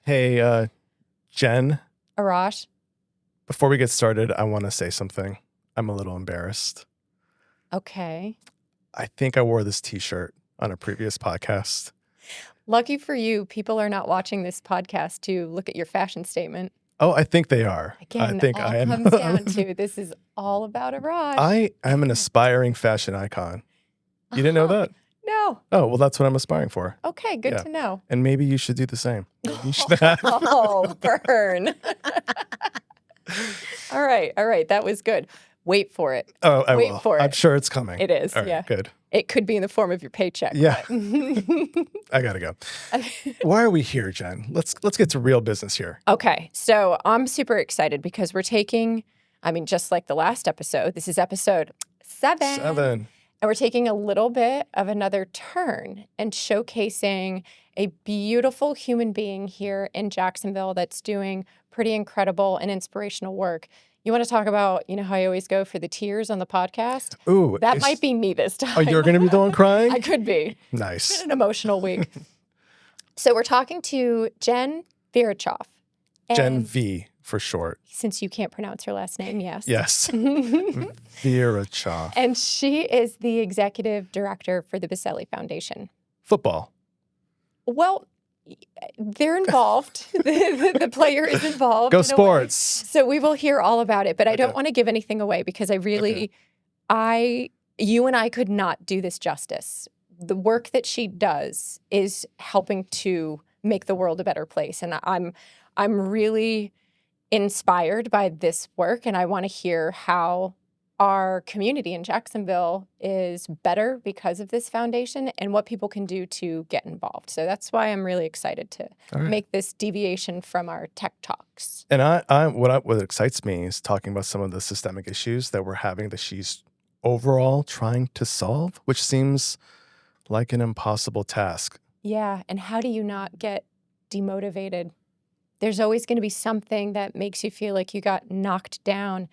Hey, Jen, Arash. before we get started, I want to say something. I'm a little embarrassed. Okay. I think I wore this t-shirt on a previous podcast. Lucky for you, people are not watching this podcast to look at your fashion statement. Oh, I think they are. Again, I think all I am. comes down to this is all about Arash. I am an aspiring fashion icon. You didn't know that? No. Oh, well, that's what I'm aspiring for. Okay, good Yeah. to know. And maybe you should do the same. Maybe you should Oh, burn. All right. That was good. Wait for it. Oh, I Wait will. for I'm it. sure it's coming. It is, All right, yeah. good. It could be in the form of your paycheck. Yeah. but- I gotta go. Why are we here, Jen? Let's get to real business here. Okay, so I'm super excited because we're taking, just like the last episode, this is episode 7. 7. And we're taking a little bit of another turn and showcasing a beautiful human being here in Jacksonville that's doing pretty incredible and inspirational work. You want to talk about, how I always go for the tears on the podcast? Ooh, That might be me this time. Oh, you're going to be the one crying? I could be. It's Nice. been an emotional week. So we're talking to Jen Vihrachoff. Jen V for short. Since you can't pronounce her last name, yes. Yes. Vihrachoff. And she is the executive director for the Boselli Foundation. Football. Well, they're involved. The player is involved. Go in a way. sports. So we will hear all about it, but I don't Okay. want to give anything away because I really, you and I could not do this justice. The work that she does is helping to make the world a better place. And I'm really inspired by this work, and I want to hear how our community in Jacksonville is better because of this foundation and what people can do to get involved. So that's why I'm really excited to All right. make this deviation from our tech talks. And what excites me is talking about some of the systemic issues that we're having that she's overall trying to solve, which seems like an impossible task. Yeah, and how do you not get demotivated? There's always going to be something that makes you feel like you got knocked down.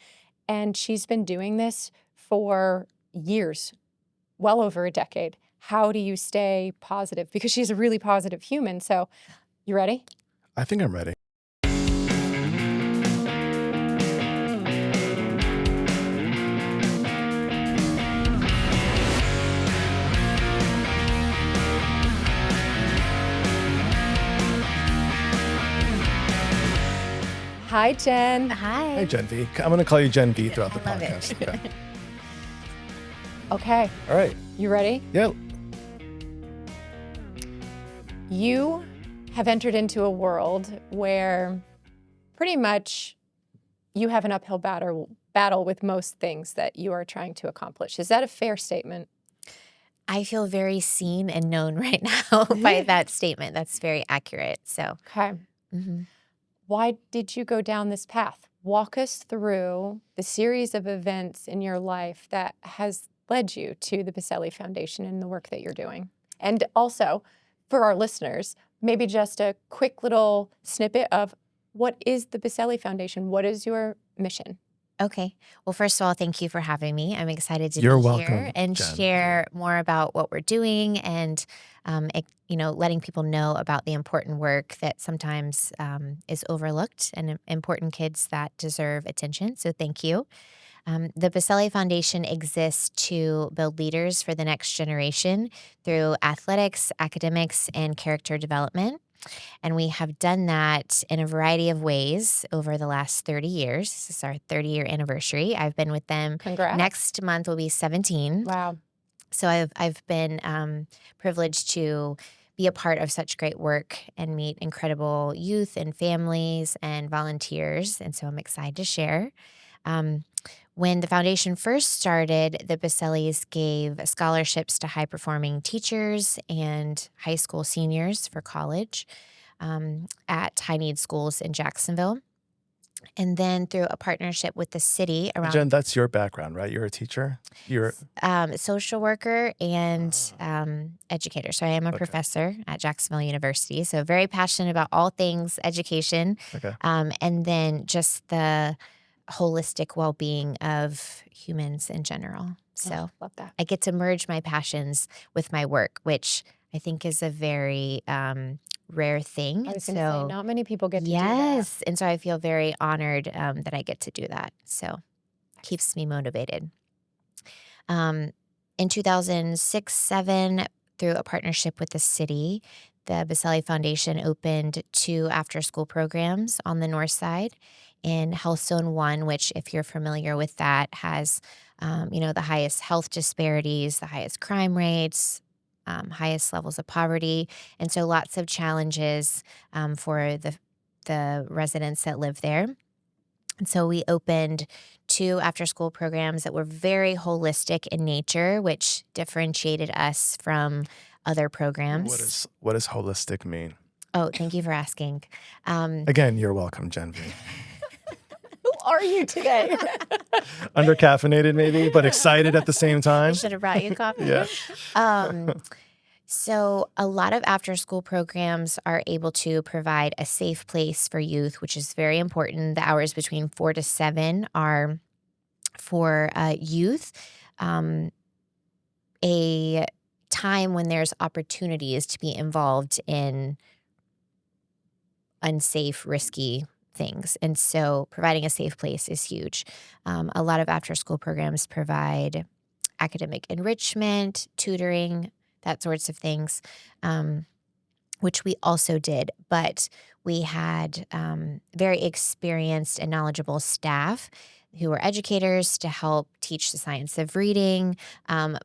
And she's been doing this for years, well over a decade. How do you stay positive? Because she's a really positive human. So, you ready? I think I'm ready. Hi, Jen. Hi. Hey, Jen V. I'm going to call you Jen V throughout the I love it. podcast. Okay. Okay, All right. you ready? Yeah. You have entered into a world where pretty much you have an uphill battle with most things that you are trying to accomplish. Is that a fair statement? I feel very seen and known right now by that statement. That's very accurate. So, Okay. mhm. Why did you go down this path? Walk us through the series of events in your life that has led you to the Boselli Foundation and the work that you're doing. And also, for our listeners, maybe just a quick little snippet of what is the Boselli Foundation? What is your mission? Okay. Well, first of all, thank you for having me. I'm excited to You're be welcome, here and Jen. share more about what we're doing and, letting people know about the important work that sometimes is overlooked and important kids that deserve attention. So thank you. The Boselli Foundation exists to build leaders for the next generation through athletics, academics, and character development. And we have done that in a variety of ways over the last 30 years. This is our 30-year anniversary. I've been with them. Congrats. Next month will be 17. Wow. So I've been privileged to be a part of such great work and meet incredible youth and families and volunteers. And so I'm excited to share. When the foundation first started, the Bosellis gave scholarships to high-performing teachers and high school seniors for college at high-need schools in Jacksonville. And then through a partnership with the city around Jen, that's your background, right? You're a teacher? You're social worker and educator. So I am a Okay. professor at Jacksonville University. So very passionate about all things education. okay. And then just the holistic well-being of humans in general. So Oh, love that. I get to merge my passions with my work, which I think is a very rare thing. I And was going to say, so, not many people get to do that. yes. And so I feel very honored that I get to do that. So keeps me motivated. In 2006-07, through a partnership with the city, the Boselli Foundation opened 2 after-school programs on the north side in Health Zone 1, which, if you're familiar with that, has the highest health disparities, the highest crime rates, highest levels of poverty, and so lots of challenges for the residents that live there. And so we opened 2 after-school programs that were very holistic in nature, which differentiated us from other programs. What does holistic mean? Oh, thank you for asking. Again, you're welcome, Jen V. Who are you today? Undercaffeinated maybe, but excited at the same I time. should have brought you coffee. Yeah. So a lot of after-school programs are able to provide a safe place for youth, which is very important. The hours between 4 to 7 are for youth, a time when there's opportunities to be involved in unsafe, risky things. And so providing a safe place is huge. A lot of after-school programs provide academic enrichment, tutoring, that sorts of things, which we also did. But we had very experienced and knowledgeable staff who were educators to help teach the science of reading.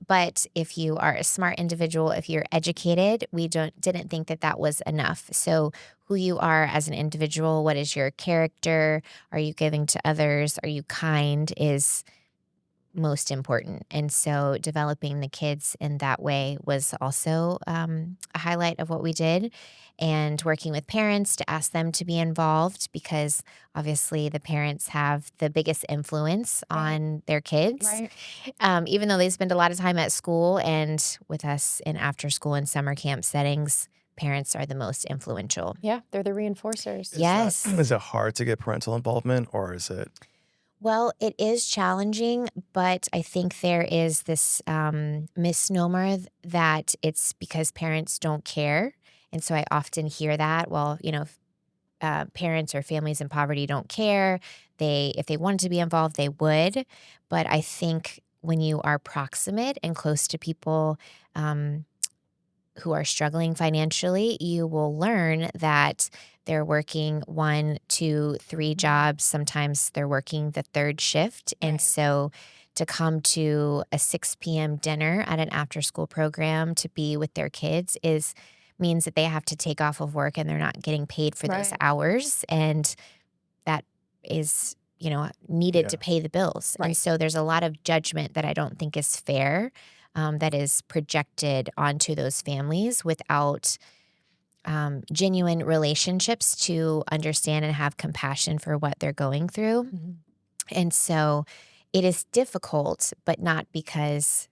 But if you are a smart individual, if you're educated, we didn't think that was enough. So who you are as an individual, what is your character? Are you giving to others? Are you kind? Is most important. And so developing the kids in that way was also a highlight of what we did, and working with parents to ask them to be involved, because obviously the parents have the biggest influence on their kids. Right. Even though they spend a lot of time at school and with us in after school and summer camp settings, parents are the most influential. Yeah, they're the reinforcers. Yes. Is it hard to get parental involvement, or is it? Well, it is challenging, but I think there is this misnomer that it's because parents don't care. And so I often hear that, well, parents or families in poverty don't care. If they wanted to be involved, they would. But I think when you are proximate and close to people who are struggling financially, you will learn that they're working 1, 2, 3 jobs. Sometimes they're working the 3rd shift. And so to come to a 6 p.m. dinner at an after-school program to be with their kids means that they have to take off of work and they're not getting paid for those hours. And that is, needed to pay the bills. Right. And so there's a lot of judgment that I don't think is fair, that is projected onto those families without genuine relationships to understand and have compassion for what they're going through. Mhm. And so it is difficult, but not because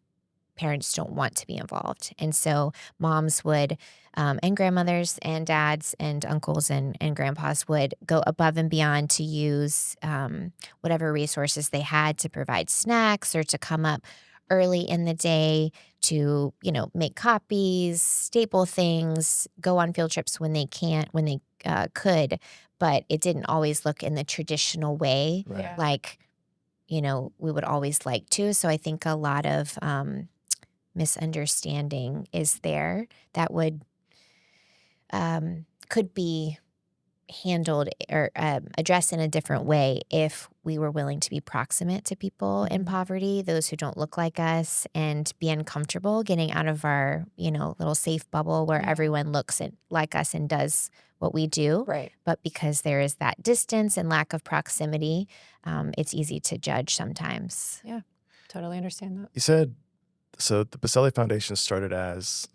parents don't want to be involved. And so moms would, and grandmothers and dads and uncles and grandpas would go above and beyond to use whatever resources they had to provide snacks or to come up early in the day to, make copies, staple things, go on field trips when they could, but it didn't always look in the traditional way, Right. like, we would always like to. So I think a lot of misunderstanding is there that could be handled or addressed in a different way if we were willing to be proximate to people in poverty, those who don't look like us, and be uncomfortable getting out of our, little safe bubble where everyone looks like us and does what we do. Right. But because there is that distance and lack of proximity, it's easy to judge sometimes. Yeah, totally understand that. You said, so the Boselli Foundation started as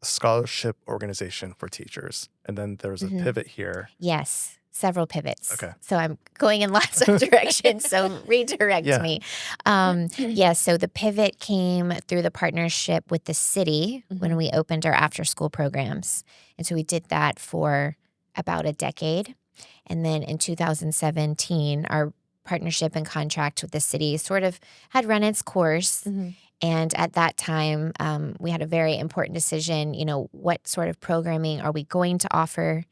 a scholarship organization for teachers, and then there was a pivot here. Yes, several pivots. Okay. So I'm going in lots of directions, so redirect me. So the pivot came through the partnership with the city when we opened our after-school programs. And so we did that for about a decade. And then in 2017, our partnership and contract with the city sort of had run its course. And at that time, we had a very important decision, what sort of programming are we going to offer?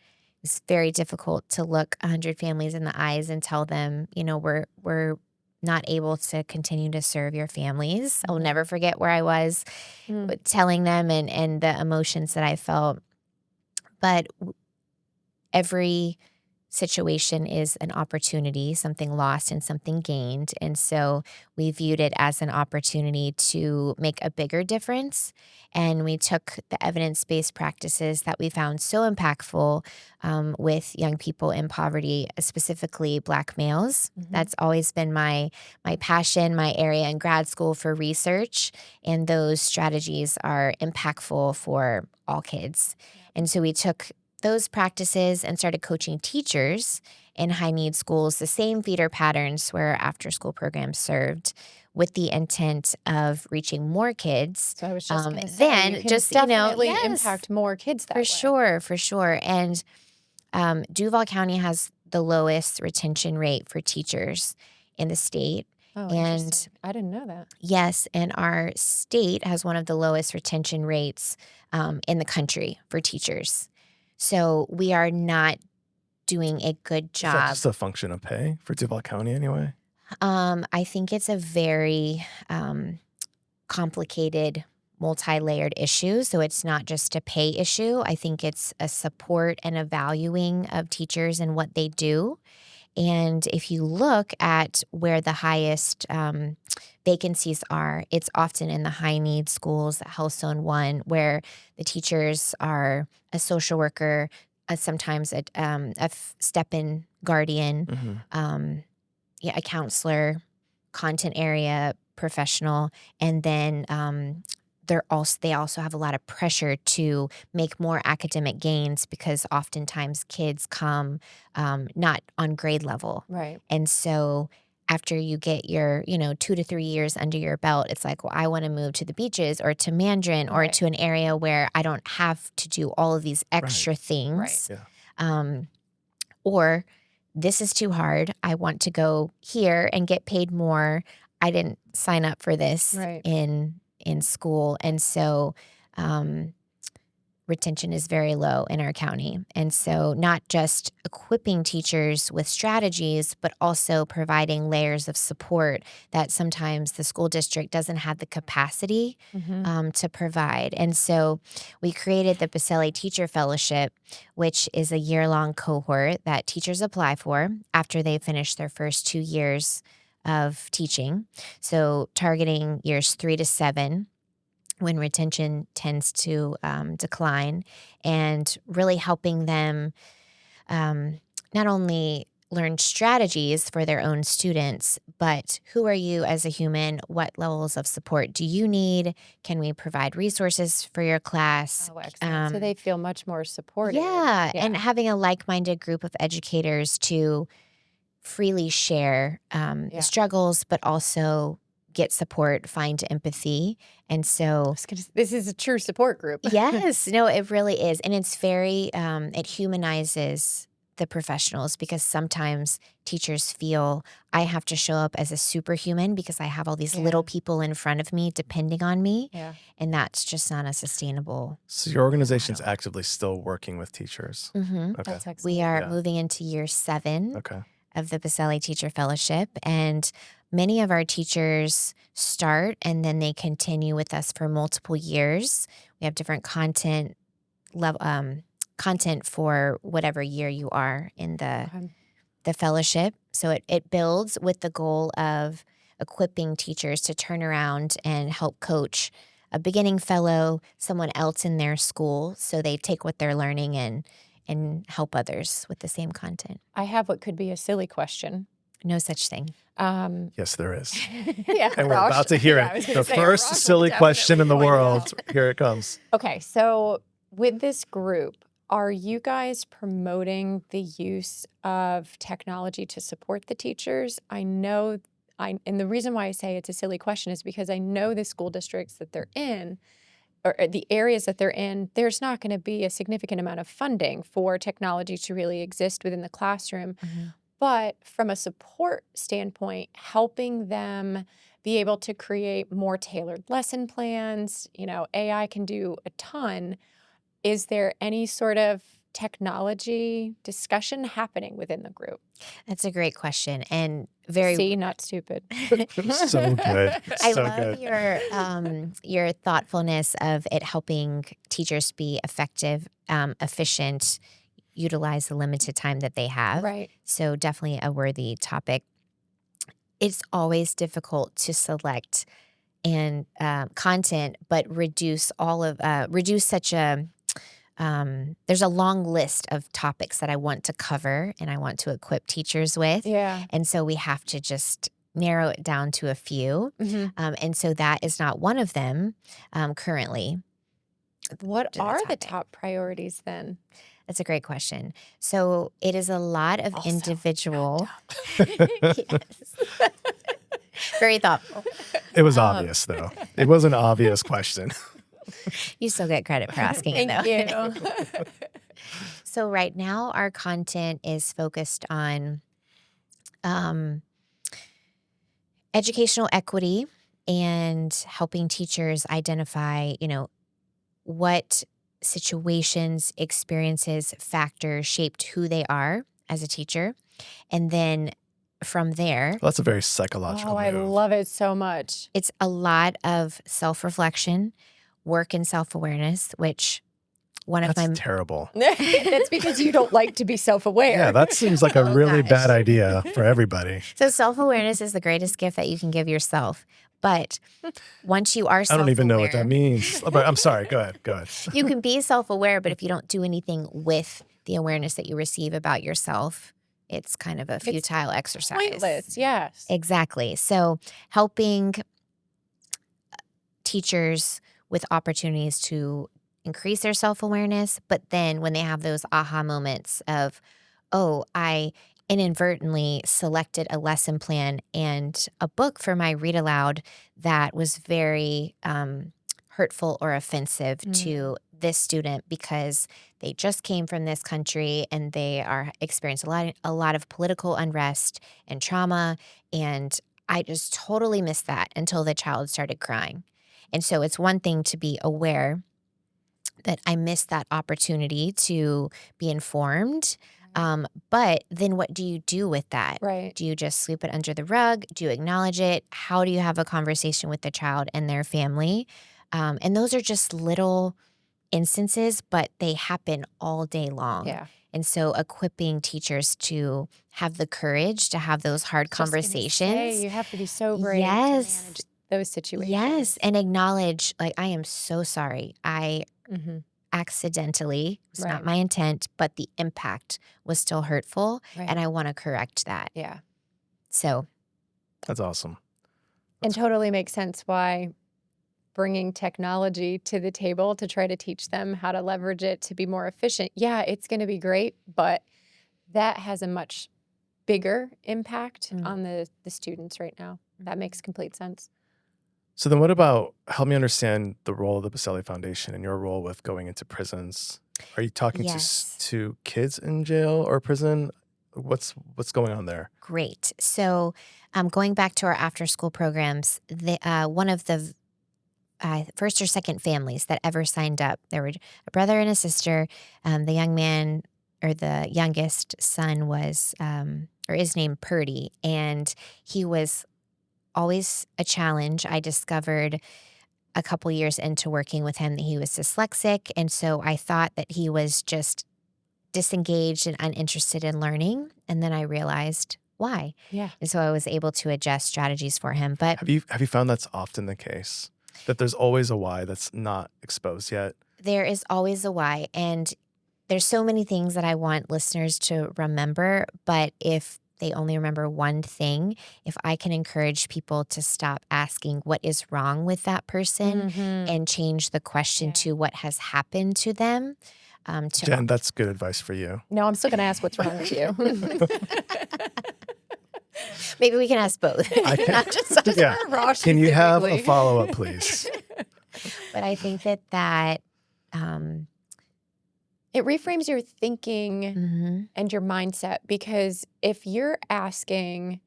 It's very difficult to look 100 families in the eyes and tell them, we're not able to continue to serve your families. I'll never forget where I was telling them and the emotions that I felt. But every situation is an opportunity, something lost and something gained. And so we viewed it as an opportunity to make a bigger difference. And we took the evidence-based practices that we found so impactful with young people in poverty, specifically Black males. That's always been my passion, my area in grad school for research. And those strategies are impactful for all kids. And so we took those practices and started coaching teachers in high need schools, the same feeder patterns where after school programs served, with the intent of reaching more kids. So I was just going to say, you can definitely impact more kids that way. For sure. And Duval County has the lowest retention rate for teachers in the state. Oh, and interesting. I didn't know that. Yes, and our state has one of the lowest retention rates in the country for teachers. So we are not doing a good Is that job. just a function of pay for Duval County anyway? I think it's a very complicated, multi-layered issue. So it's not just a pay issue. I think it's a support and a valuing of teachers and what they do. And if you look at where the highest vacancies are, it's often in the high need schools, Health Zone 1, where the teachers are a social worker, sometimes a step-in guardian, a counselor, content area professional, and then they also have a lot of pressure to make more academic gains because oftentimes kids come not on grade level. Right. And so after you get your, 2 to 3 years under your belt, it's like, well, I want to move to the beaches or to Mandarin or to an area where I don't have to do all of these extra things. Yeah. Or this is too hard. I want to go here and get paid more. I didn't sign up for this in school. And so retention is very low in our county. And so not just equipping teachers with strategies, but also providing layers of support that sometimes the school district doesn't have the capacity to provide. And so we created the Boselli Teacher Fellowship, which is a year-long cohort that teachers apply for after they finish their first 2 years of teaching. So targeting years 3 to 7, when retention tends to decline, and really helping them not only learn strategies for their own students, but who are you as a human? What levels of support do you need? Can we provide resources for your class? Oh, excellent. So they feel much more supported. Yeah, and having a like-minded group of educators to freely share struggles, but also get support, find empathy. And so this is a true support group. Yes, no, it really is. And it's very, it humanizes the professionals because sometimes teachers feel I have to show up as a superhuman because I have all these little people in front of me depending on me. Yeah. And that's just not a sustainable. So your organization's actively still working with teachers. Mm-hmm. Okay. That's excellent. We are moving into year 7 of the Boselli Teacher Fellowship. And many of our teachers start and then they continue with us for multiple years. We have different content for whatever year you are in the fellowship. So it builds with the goal of equipping teachers to turn around and help coach a beginning fellow, someone else in their school, so they take what they're learning and help others with the same content. I have what could be a silly question. No such thing. Yes, there is. Yeah, and we're about to hear it. The first silly question in the world. Here it comes. Okay, so with this group, are you guys promoting the use of technology to support the teachers? And the reason why I say it's a silly question is because I know the school districts that they're in, or the areas that they're in, there's not going to be a significant amount of funding for technology to really exist within the classroom. But from a support standpoint, helping them be able to create more tailored lesson plans. AI can do a ton. Is there any sort of technology discussion happening within the group? That's a great question, and very See, not stupid. So good. I So love good. your thoughtfulness of it helping teachers be effective, efficient, utilize the limited time that they have. Right. So definitely a worthy topic. It's always difficult to select and content, but reduce such a there's a long list of topics that I want to cover and I want to equip teachers with. Yeah. And so we have to just narrow it down to a few. hmm And so that is not one of them currently. What To the are the topic. top priorities then? That's a great question. So it is a lot of Also, individual. Yes. Very thoughtful. It was Um, obvious, though. It was an obvious question. You still get credit for asking it, Thank though. you. So right now, our content is focused on um, educational equity and helping teachers identify, what situations, experiences, factors shaped who they are as a teacher. And then from there, Well, that's a very psychological Oh, I move. love it so much. it's a lot of self-reflection, work in self-awareness, which one of That's my terrible. That's because you don't like to be self-aware. Yeah, that seems like a Oh, really gosh. bad idea for everybody. So self-awareness is the greatest gift that you can give yourself. But once you are I self-aware, don't even know what that means. But I'm sorry. Go ahead. Go ahead. you can be self-aware, but if you don't do anything with the awareness that you receive about yourself, it's kind of a futile exercise. Pointless, yes. Exactly. So helping teachers with opportunities to increase their self-awareness, but then when they have those aha moments of, oh, I inadvertently selected a lesson plan and a book for my read aloud that was very hurtful or offensive to this student because they just came from this country and they are experiencing a lot of political unrest and trauma, and I just totally missed that until the child started crying. And so it's one thing to be aware that I missed that opportunity to be informed. But then what do you do with that? Right. Do you just sweep it under the rug? Do you acknowledge it? How do you have a conversation with the child and their family? And those are just little instances, but they happen all day long. Yeah. And so equipping teachers to have the courage to have those hard Just gonna conversations. say, you have to be so brave Yes. to manage those situations. Yes, and acknowledge, like, I am so sorry. I hmm accidentally, it was not Right. my intent, but the impact was still hurtful, Right. and I want to correct that. Yeah. So, That's awesome. And totally makes sense why bringing technology to the table to try to teach them how to leverage it to be more efficient. Yeah, it's going to be great, but that has a much bigger impact on the students right now. That makes complete sense. So then what about, help me understand the role of the Boselli Foundation and your role with going into prisons. Are you talking Yes. to kids in jail or prison? What's going on there? great. So, going back to our after school programs, one of the first or second families that ever signed up, there were a brother and a sister. The young man, or the youngest son, was, or is named Purdy, and he was always a challenge. I discovered a couple years into working with him that he was dyslexic, and so I thought that he was just disengaged and uninterested in learning, and then I realized why. Yeah. And so I was able to adjust strategies for him. But Have you found that's often the case? That there's always a why that's not exposed yet? there is always a why, and there's so many things that I want listeners to remember, but if they only remember one thing, if I can encourage people to stop asking what is wrong with that person and change the question Yeah. to what has happened to them. Jen, that's good advice for you. No, I'm still going to ask what's wrong with you. Maybe we can ask both. I can- Not just us. Yeah. Rosh Can you have a specifically. follow-up, please? But I think that It reframes your thinking mhm. and your mindset, because if you're asking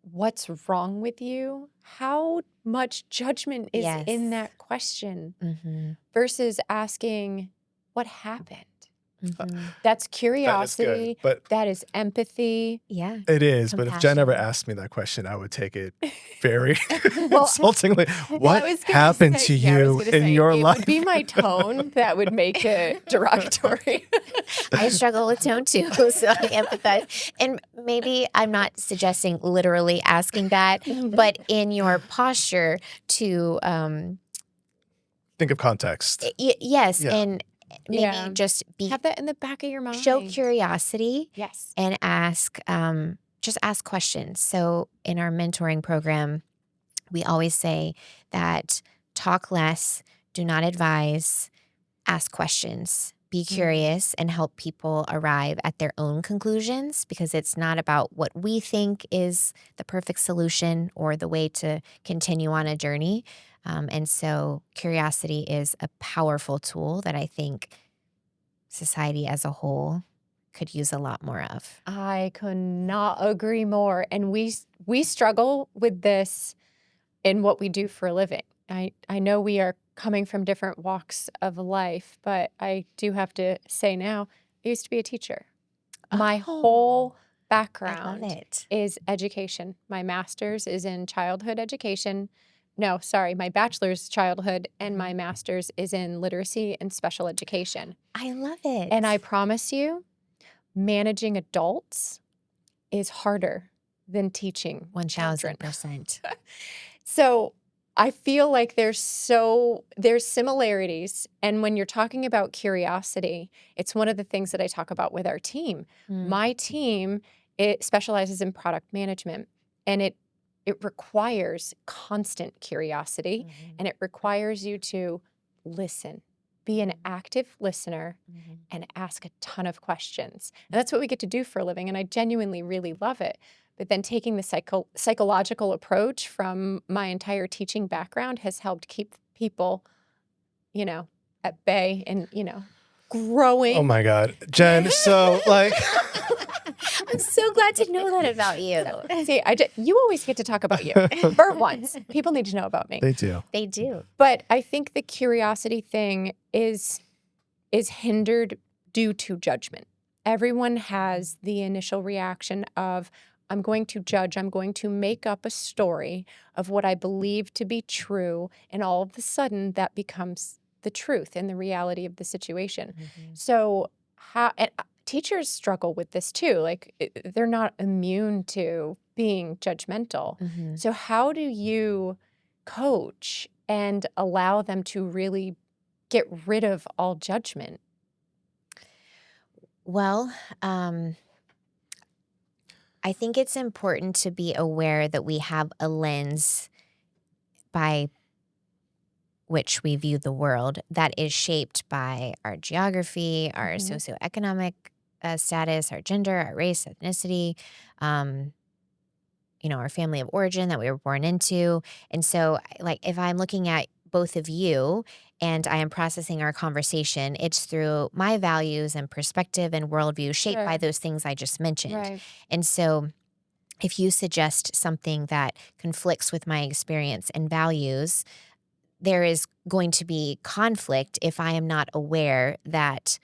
what's wrong with you? How much judgment is in Yes. that question Mm-hmm. versus asking, what happened? Mm-hmm. That's That is good. curiosity. But That is empathy. Yeah. it is. But if Jen ever Compassion. asked me that question, I would take it very Well, insultingly. I What was gonna happened say- to yeah, I was you gonna in say, your it life? would be my tone that would make it derogatory. I struggle with tone too, so I empathize. And maybe I'm not suggesting literally asking that, but in your posture to, Think of context. yes, Yeah. and maybe Yeah. just Have that in the back of your mind. show curiosity Yes. and just ask questions. So in our mentoring program, we always say that talk less, do not advise, ask questions, be curious, and help people arrive at their own conclusions, because it's not about what we think is the perfect solution or the way to continue on a journey. And so curiosity is a powerful tool that I think society as a whole could use a lot more of. I could not agree more. And we struggle with this in what we do for a living. I know we are coming from different walks of life, but I do have to say now, I used to be a teacher. My whole I love background it. is education. My master's is in childhood education. No, sorry, my bachelor's childhood and my master's is in literacy and special education. I love it. And I promise you, managing adults is harder than teaching children. 1000%. So I feel like there's similarities. And when you're talking about curiosity, it's one of the things that I talk about with our team. My team, it specializes in product management, and it requires constant curiosity, and it requires you to listen, be an active listener, and ask a ton of questions. And that's what we get to do for a living. And I genuinely really love it. But then taking the psychological approach from my entire teaching background has helped keep people, at bay and, growing. Oh my God. Jen, so like I'm so glad to know that about you. See, you always get to talk about you for once. People need to know about me. they do. They do. But I think the curiosity thing is hindered due to judgment. Everyone has the initial reaction of, I'm going to judge, I'm going to make up a story of what I believe to be true, and all of a sudden that becomes the truth and the reality of the situation. So teachers struggle with this too. Like they're not immune to being judgmental. So how do you coach and allow them to really get rid of all judgment? Well, I think it's important to be aware that we have a lens by which we view the world that is shaped by our geography, our socioeconomic status, our gender, our race, ethnicity, our family of origin that we were born into. And so, like, if I'm looking at both of you and I am processing our conversation, it's through my values and perspective and worldview shaped by those things I just mentioned. Right. And so if you suggest something that conflicts with my experience and values, there is going to be conflict if I am not aware that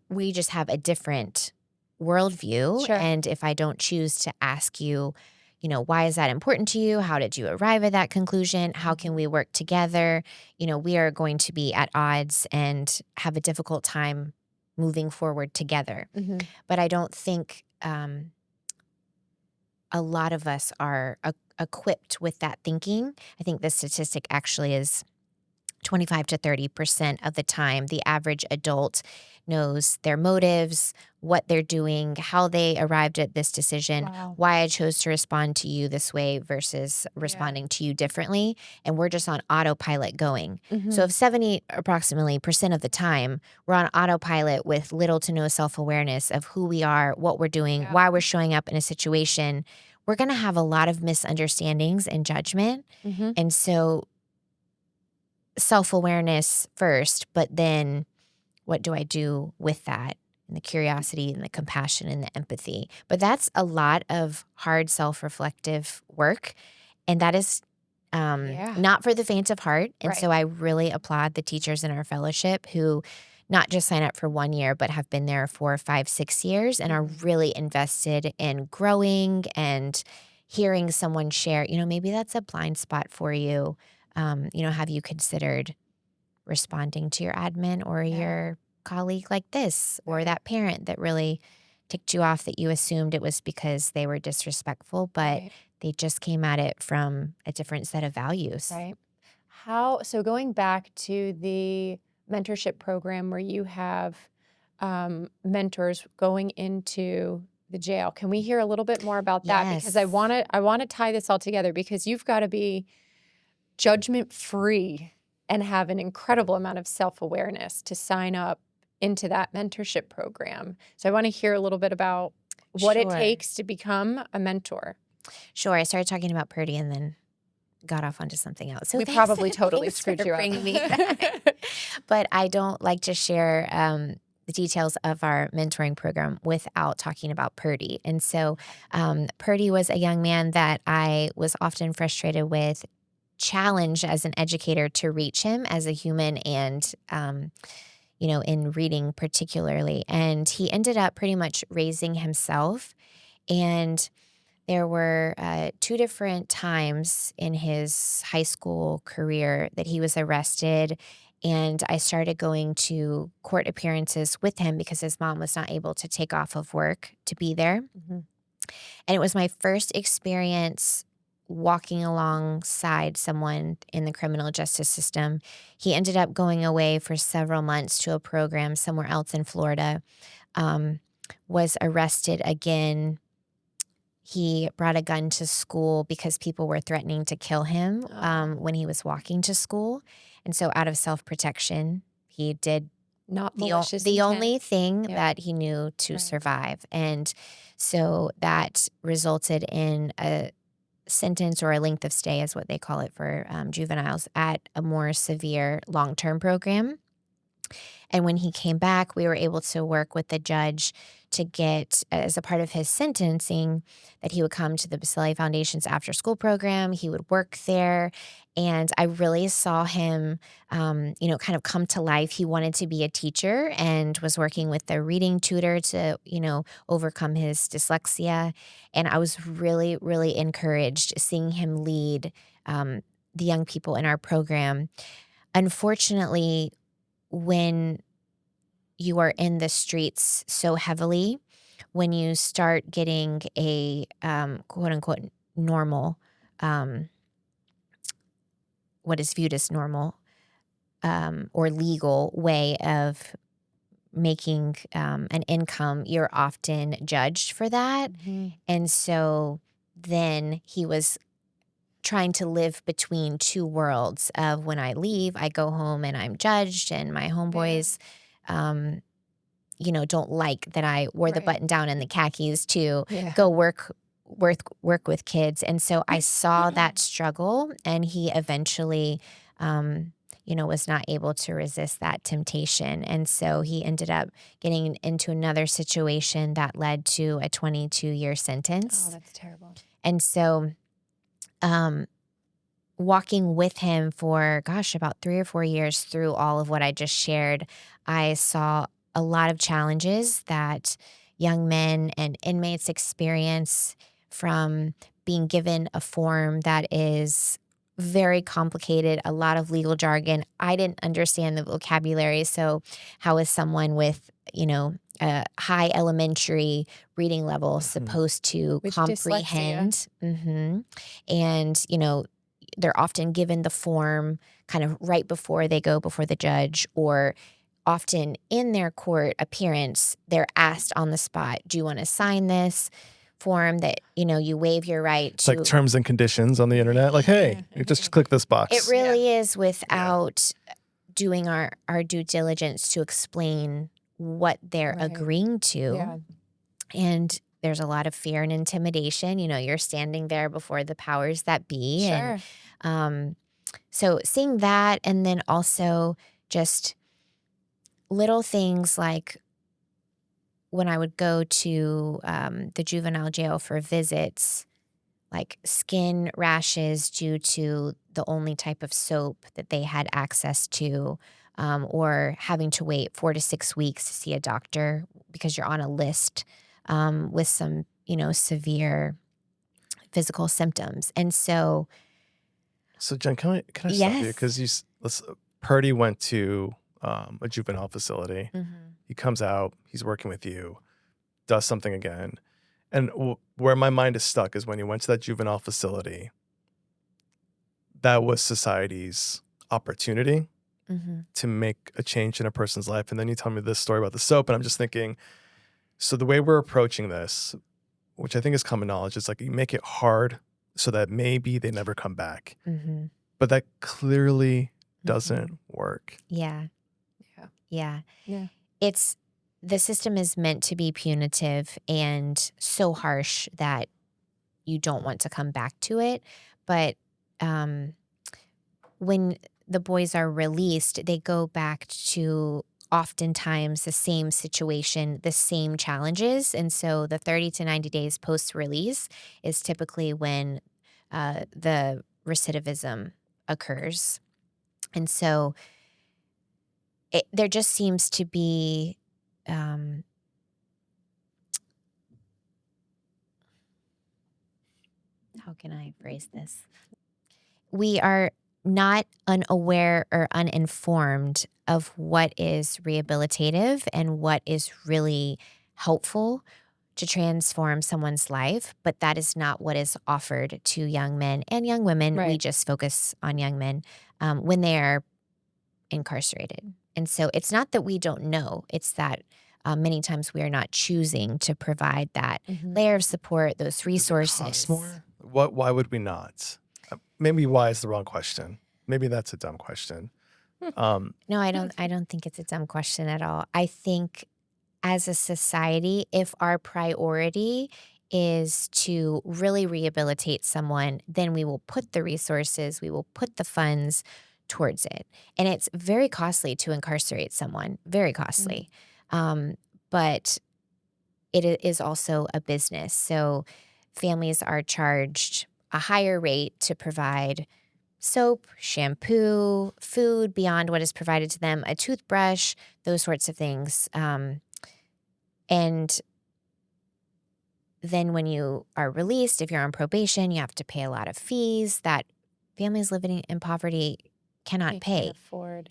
we just have a different worldview. Sure. And if I don't choose to ask you, why is that important to you? How did you arrive at that conclusion? How can we work together? We are going to be at odds and have a difficult time moving forward together. But I don't think a lot of us are equipped with that thinking. I think the statistic actually is 25 to 30% of the time, the average adult knows their motives, what they're doing, how they arrived at this decision, why I chose to respond to you this way versus responding to you differently. And we're just on autopilot going. So if 70 approximately % of the time, we're on autopilot with little to no self-awareness of who we are, what we're doing, why we're showing up in a situation, we're going to have a lot of misunderstandings and judgment. And so self-awareness first, but then what do I do with that? and the curiosity and the compassion and the empathy. But that's a lot of hard self-reflective work. And that is Yeah. not for the faint of heart. And Right. so I really applaud the teachers in our fellowship who not just sign up for 1 year, but have been there for 5, 6 years and are really invested in growing and hearing someone share, maybe that's a blind spot for you. Have you considered responding to your admin or Yeah. your colleague like this, or Right. that parent that really ticked you off that you assumed it was because they were disrespectful, but Right. they just came at it from a different set of values. Right. So going back to the mentorship program where you have mentors going into the jail, can we hear a little bit more about that? Because I Yes. want to tie this all together, because you've got to be judgment free and have an incredible amount of self-awareness to sign up into that mentorship program. So I want to hear a little bit about what it Sure. takes to become a mentor. Sure. I started talking about Purdy and then got off onto something else. So We thanks- probably totally thanks screwed for you up. bringing me back. But I don't like to share the details of our mentoring program without talking about Purdy. And so Purdy was a young man that I was often frustrated with, challenged as an educator to reach him as a human and in reading particularly. And he ended up pretty much raising himself. And there were 2 different times in his high school career that he was arrested. And I started going to court appearances with him because his mom was not able to take off of work to be there. Mhm. And it was my first experience walking alongside someone in the criminal justice system. He ended up going away for several months to a program somewhere else in Florida, was arrested again. He brought a gun to school because people were threatening to kill him when he was walking to school. And so out of self-protection, he did Not the malicious only intent. thing Yep. that he knew to Right. survive. And so that resulted in a sentence, or a length of stay is what they call it for juveniles, at a more severe long-term program. And when he came back, we were able to work with the judge to get, as a part of his sentencing, that he would come to the Boselli Foundation's after-school program. He would work there. And I really saw him, kind of come to life. He wanted to be a teacher and was working with a reading tutor to, overcome his dyslexia. And I was really, really encouraged seeing him lead the young people in our program. Unfortunately, when you are in the streets so heavily, when you start getting a quote unquote normal, what is viewed as normal or legal way of making an income, you're often judged for that. Mhm. And so then he was trying to live between 2 worlds of, when I leave, I go home and I'm judged, and my homeboys, don't like that I wore the Right. button down and the khakis to Yeah. go work with kids. And so I saw that struggle, and he eventually, was not able to resist that temptation. And so he ended up getting into another situation that led to a 22-year sentence. Oh, that's terrible. And so walking with him for, about 3 or 4 years through all of what I just shared, I saw a lot of challenges that young men and inmates experience, from being given a form that is very complicated, a lot of legal jargon. I didn't understand the vocabulary. So how is someone with, a high elementary reading level supposed to With comprehend? And, they're often given the form kind of right before they go before the judge, or often in their court appearance, they're asked on the spot, do you want to sign this form that, you waive your right It's to. like terms and conditions on the internet. Like, hey, you just click this box. It really is, without doing our due diligence to explain what they're Right. agreeing to. Yeah. And there's a lot of fear and intimidation. You're standing there before the powers that be. Sure. And so seeing that, and then also just little things like when I would go to the juvenile jail for visits, like skin rashes due to the only type of soap that they had access to, or having to wait 4 to 6 weeks to see a doctor because you're on a list with some, severe physical symptoms. And so, So Jen, can I stop you? yes. Because Purdy went to a juvenile facility. Mm-hmm. He comes out, he's working with you, does something again. And where my mind is stuck is when he went to that juvenile facility, that was society's opportunity Mm-hmm. to make a change in a person's life. And then you tell me this story about the soap, and I'm just thinking, so the way we're approaching this, which I think is common knowledge, is like you make it hard so that maybe they never come back. Mm-hmm. But that clearly doesn't work. Yeah. Yeah. Yeah. Yeah. The system is meant to be punitive and so harsh that you don't want to come back to it. But when the boys are released, they go back to oftentimes the same situation, the same challenges. And so the 30 to 90 days post-release is typically when the recidivism occurs. And so there just seems to be how can I phrase this? We are not unaware or uninformed of what is rehabilitative and what is really helpful to transform someone's life, but that is not what is offered to young men and young women. We Right. just focus on young men when they are incarcerated. And so it's not that we don't know, it's that many times we are not choosing to provide that layer of support, those Does it resources. cost more? Why would we not? Maybe why is the wrong question. Maybe that's a dumb question. No, I don't think it's a dumb question at all. I think as a society, if our priority is to really rehabilitate someone, then we will put the resources, we will put the funds towards it. And it's very costly to incarcerate someone, very costly. But it is also a business. So families are charged a higher rate to provide soap, shampoo, food beyond what is provided to them, a toothbrush, those sorts of things. And then when you are released, if you're on probation, you have to pay a lot of fees that families living in poverty cannot They pay, can't afford.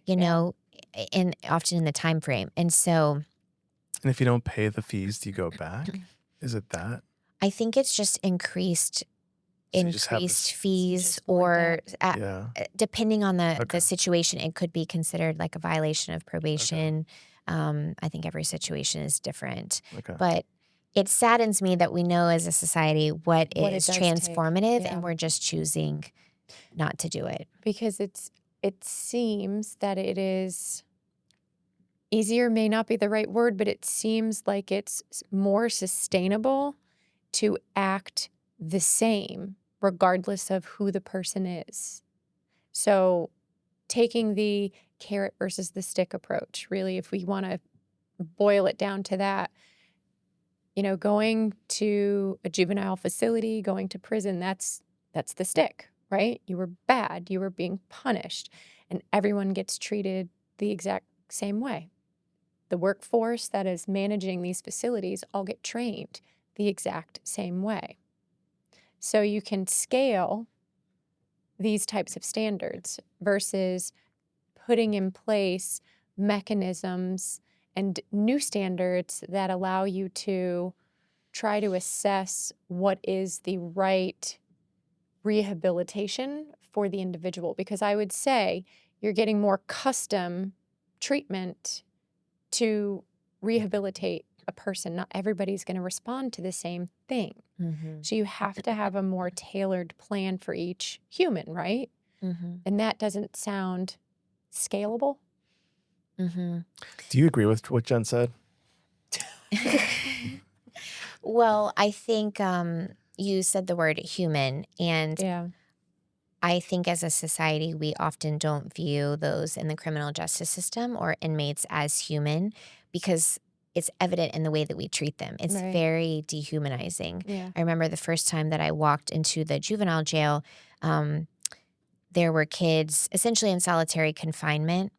and often in the time frame. And so And if you don't pay the fees, do you go back? Is it that? I think it's just increased So you just have this- fees, just more or Yeah. depending on the Okay. situation, it could be considered like a violation of probation. I think every situation is different. Okay. But it saddens me that we know as a society what What it is does take, transformative, yeah. and we're just choosing not to do it. Because it seems that it is easier, may not be the right word, but it seems like it's more sustainable to act the same regardless of who the person is. So taking the carrot versus the stick approach, really, if we want to boil it down to that, going to a juvenile facility, going to prison, that's the stick, right? You were bad, you were being punished, and everyone gets treated the exact same way. The workforce that is managing these facilities all get trained the exact same way. So you can scale these types of standards versus putting in place mechanisms and new standards that allow you to try to assess what is the right rehabilitation for the individual. Because I would say you're getting more custom treatment to rehabilitate a person. Not everybody's going to respond to the same thing. So you have to have a more tailored plan for each human, right? And that doesn't sound scalable. Do you agree with what Jen said? Well, I think you said the word human, and Yeah. I think as a society, we often don't view those in the criminal justice system or inmates as human, because it's evident in the way that we treat them. It's Right. very dehumanizing. Yeah. I remember the first time that I walked into the juvenile jail, there were kids essentially in solitary confinement,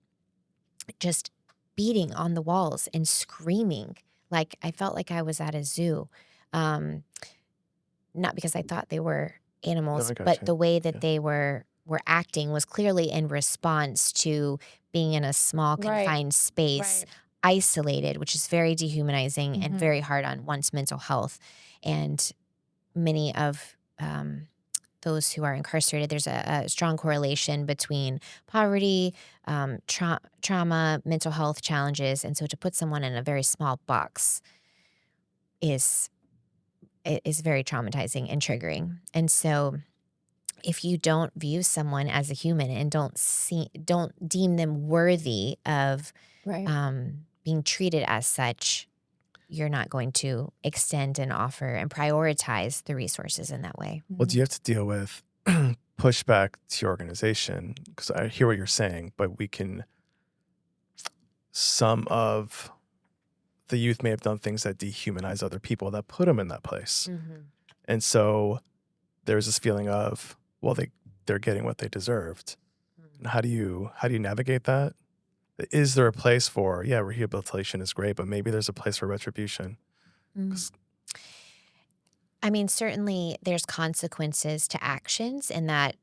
just beating on the walls and screaming. Like I felt like I was at a zoo. Not because I thought they were No, animals, I got but you. the way that Yeah. they were acting was clearly in response to being in a small Right. confined space, isolated, which is very dehumanizing and Mhm. very hard on one's mental health. And many of those who are incarcerated, there's a strong correlation between poverty, trauma, mental health challenges. And so to put someone in a very small box is very traumatizing and triggering. And so if you don't view someone as a human and don't deem them worthy of Right. being treated as such, you're not going to extend and offer and prioritize the resources in that way. Well, do you have to deal with pushback to your organization? Because I hear what you're saying, but some of the youth may have done things that dehumanize other people that put them in that place. And so there's this feeling of, well, they're getting what they deserved. And how do you navigate that? Is there a place for, rehabilitation is great, but maybe there's a place for retribution? I mean, certainly there's consequences to actions, and that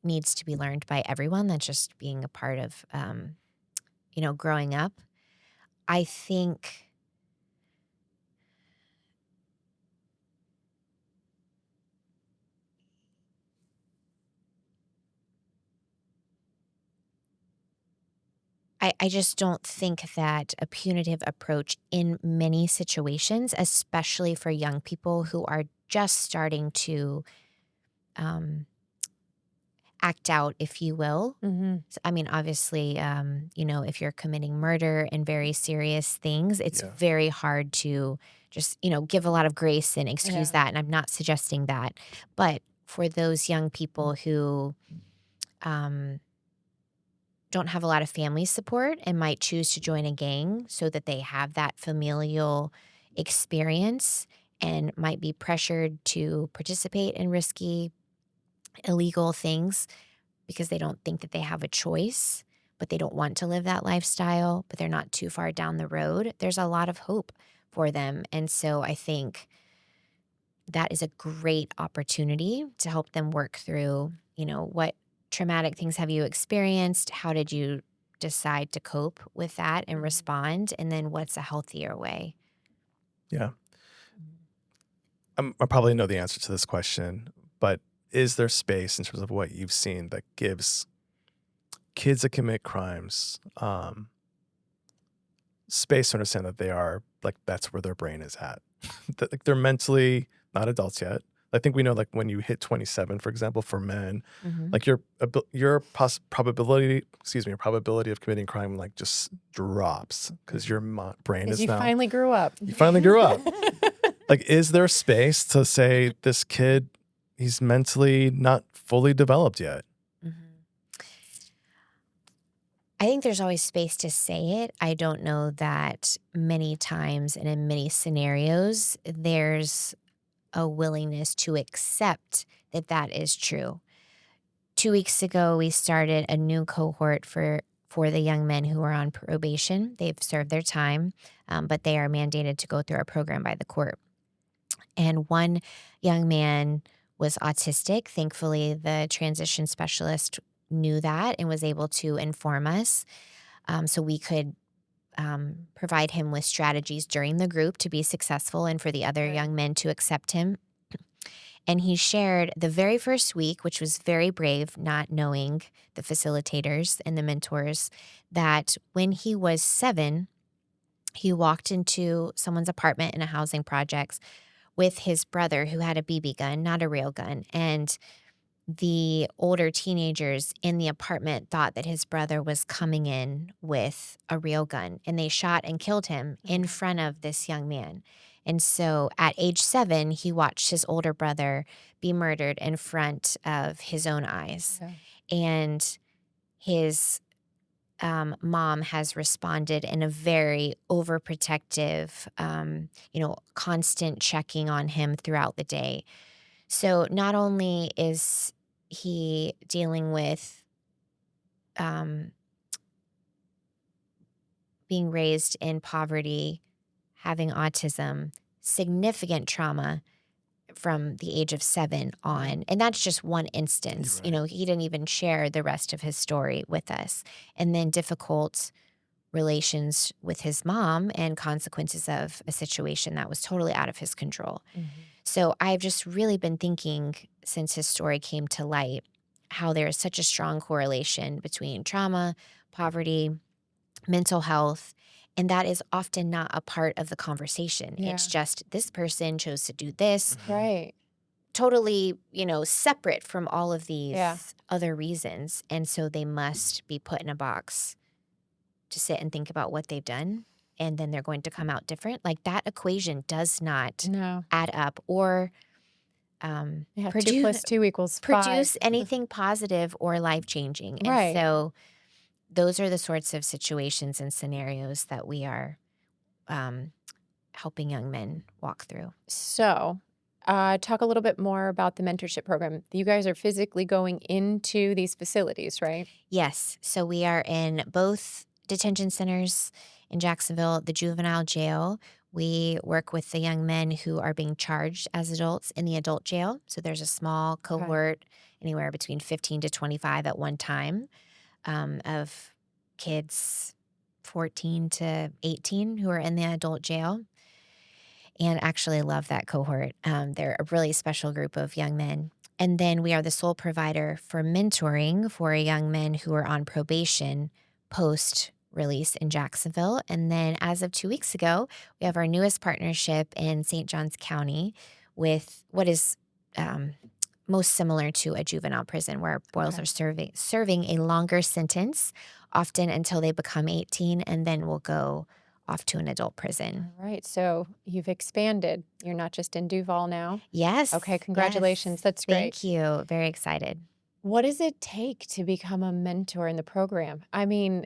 needs to be learned by everyone. That's just being a part of, growing up. I think I just don't think that a punitive approach in many situations, especially for young people who are just starting to act out, if you will. So, I mean, obviously, if you're committing murder and very serious things, it's Yeah. very hard to just, give a lot of grace and excuse Yeah. that. And I'm not suggesting that. But for those young people who don't have a lot of family support and might choose to join a gang so that they have that familial experience and might be pressured to participate in risky, illegal things because they don't think that they have a choice, but they don't want to live that lifestyle, but they're not too far down the road. There's a lot of hope for them. And so I think that is a great opportunity to help them work through, what traumatic things have you experienced? How did you decide to cope with that and respond? And then what's a healthier way? Yeah. I probably know the answer to this question, but is there space in terms of what you've seen that gives kids that commit crimes space to understand that they are, like, that's where their brain is at? That, like, they're mentally not adults yet. I think we know, like, when you hit 27, for example, for men, like your probability of committing crime, like, just drops because your brain is You now. finally grew up. You finally grew up. Like, is there space to say this kid, he's mentally not fully developed yet? I think there's always space to say it. I don't know that many times and in many scenarios, there's a willingness to accept that that is true. 2 weeks ago, we started a new cohort for the young men who are on probation. They've served their time, but they are mandated to go through our program by the court. And one young man was autistic. Thankfully, the transition specialist knew that and was able to inform us so we could provide him with strategies during the group to be successful and for the other young men to accept him. And he shared the very first week, which was very brave, not knowing the facilitators and the mentors, that when he was 7, he walked into someone's apartment in a housing project with his brother who had a BB gun, not a real gun. And the older teenagers in the apartment thought that his brother was coming in with a real gun, and they shot and killed him in front of this young man. And so at age 7, he watched his older brother be murdered in front of his own eyes. Yeah. And his mom has responded in a very overprotective, constant checking on him throughout the day. So not only is he dealing with um, being raised in poverty, having autism, significant trauma from the age of 7 on. And that's just one instance. You're right. He didn't even share the rest of his story with us. And then difficult relations with his mom and consequences of a situation that was totally out of his control. So I've just really been thinking since his story came to light how there is such a strong correlation between trauma, poverty, mental health, and that is often not a part of the conversation. Yeah. It's just this person chose to do this, Right. totally, separate from all of these Yeah. other reasons. And so they must be put in a box to sit and think about what they've done. And then they're going to come out different. Like that equation does not No. add up or Yeah. 2 produce plus 2 equals 5. produce anything positive or life changing. And Right. so those are the sorts of situations and scenarios that we are helping young men walk through. So, talk a little bit more about the mentorship program. You guys are physically going into these facilities, right? Yes. So we are in both detention centers in Jacksonville, the juvenile jail. We work with the young men who are being charged as adults in the adult jail. So there's a small cohort, anywhere between 15 to 25 at one time, of kids 14 to 18 who are in the adult jail. And actually love that cohort. They're a really special group of young men. And then we are the sole provider for mentoring for young men who are on probation post release in Jacksonville. And then as of 2 weeks ago, we have our newest partnership in St. Johns County with what is most similar to a juvenile prison where boys are serving a longer sentence, often until they become 18, and then will go off to an adult prison. All right. So you've expanded. You're not just in Duval now. Yes. Okay. Congratulations. Yes. That's great. Thank you. Very excited. What does it take to become a mentor in the program? I mean,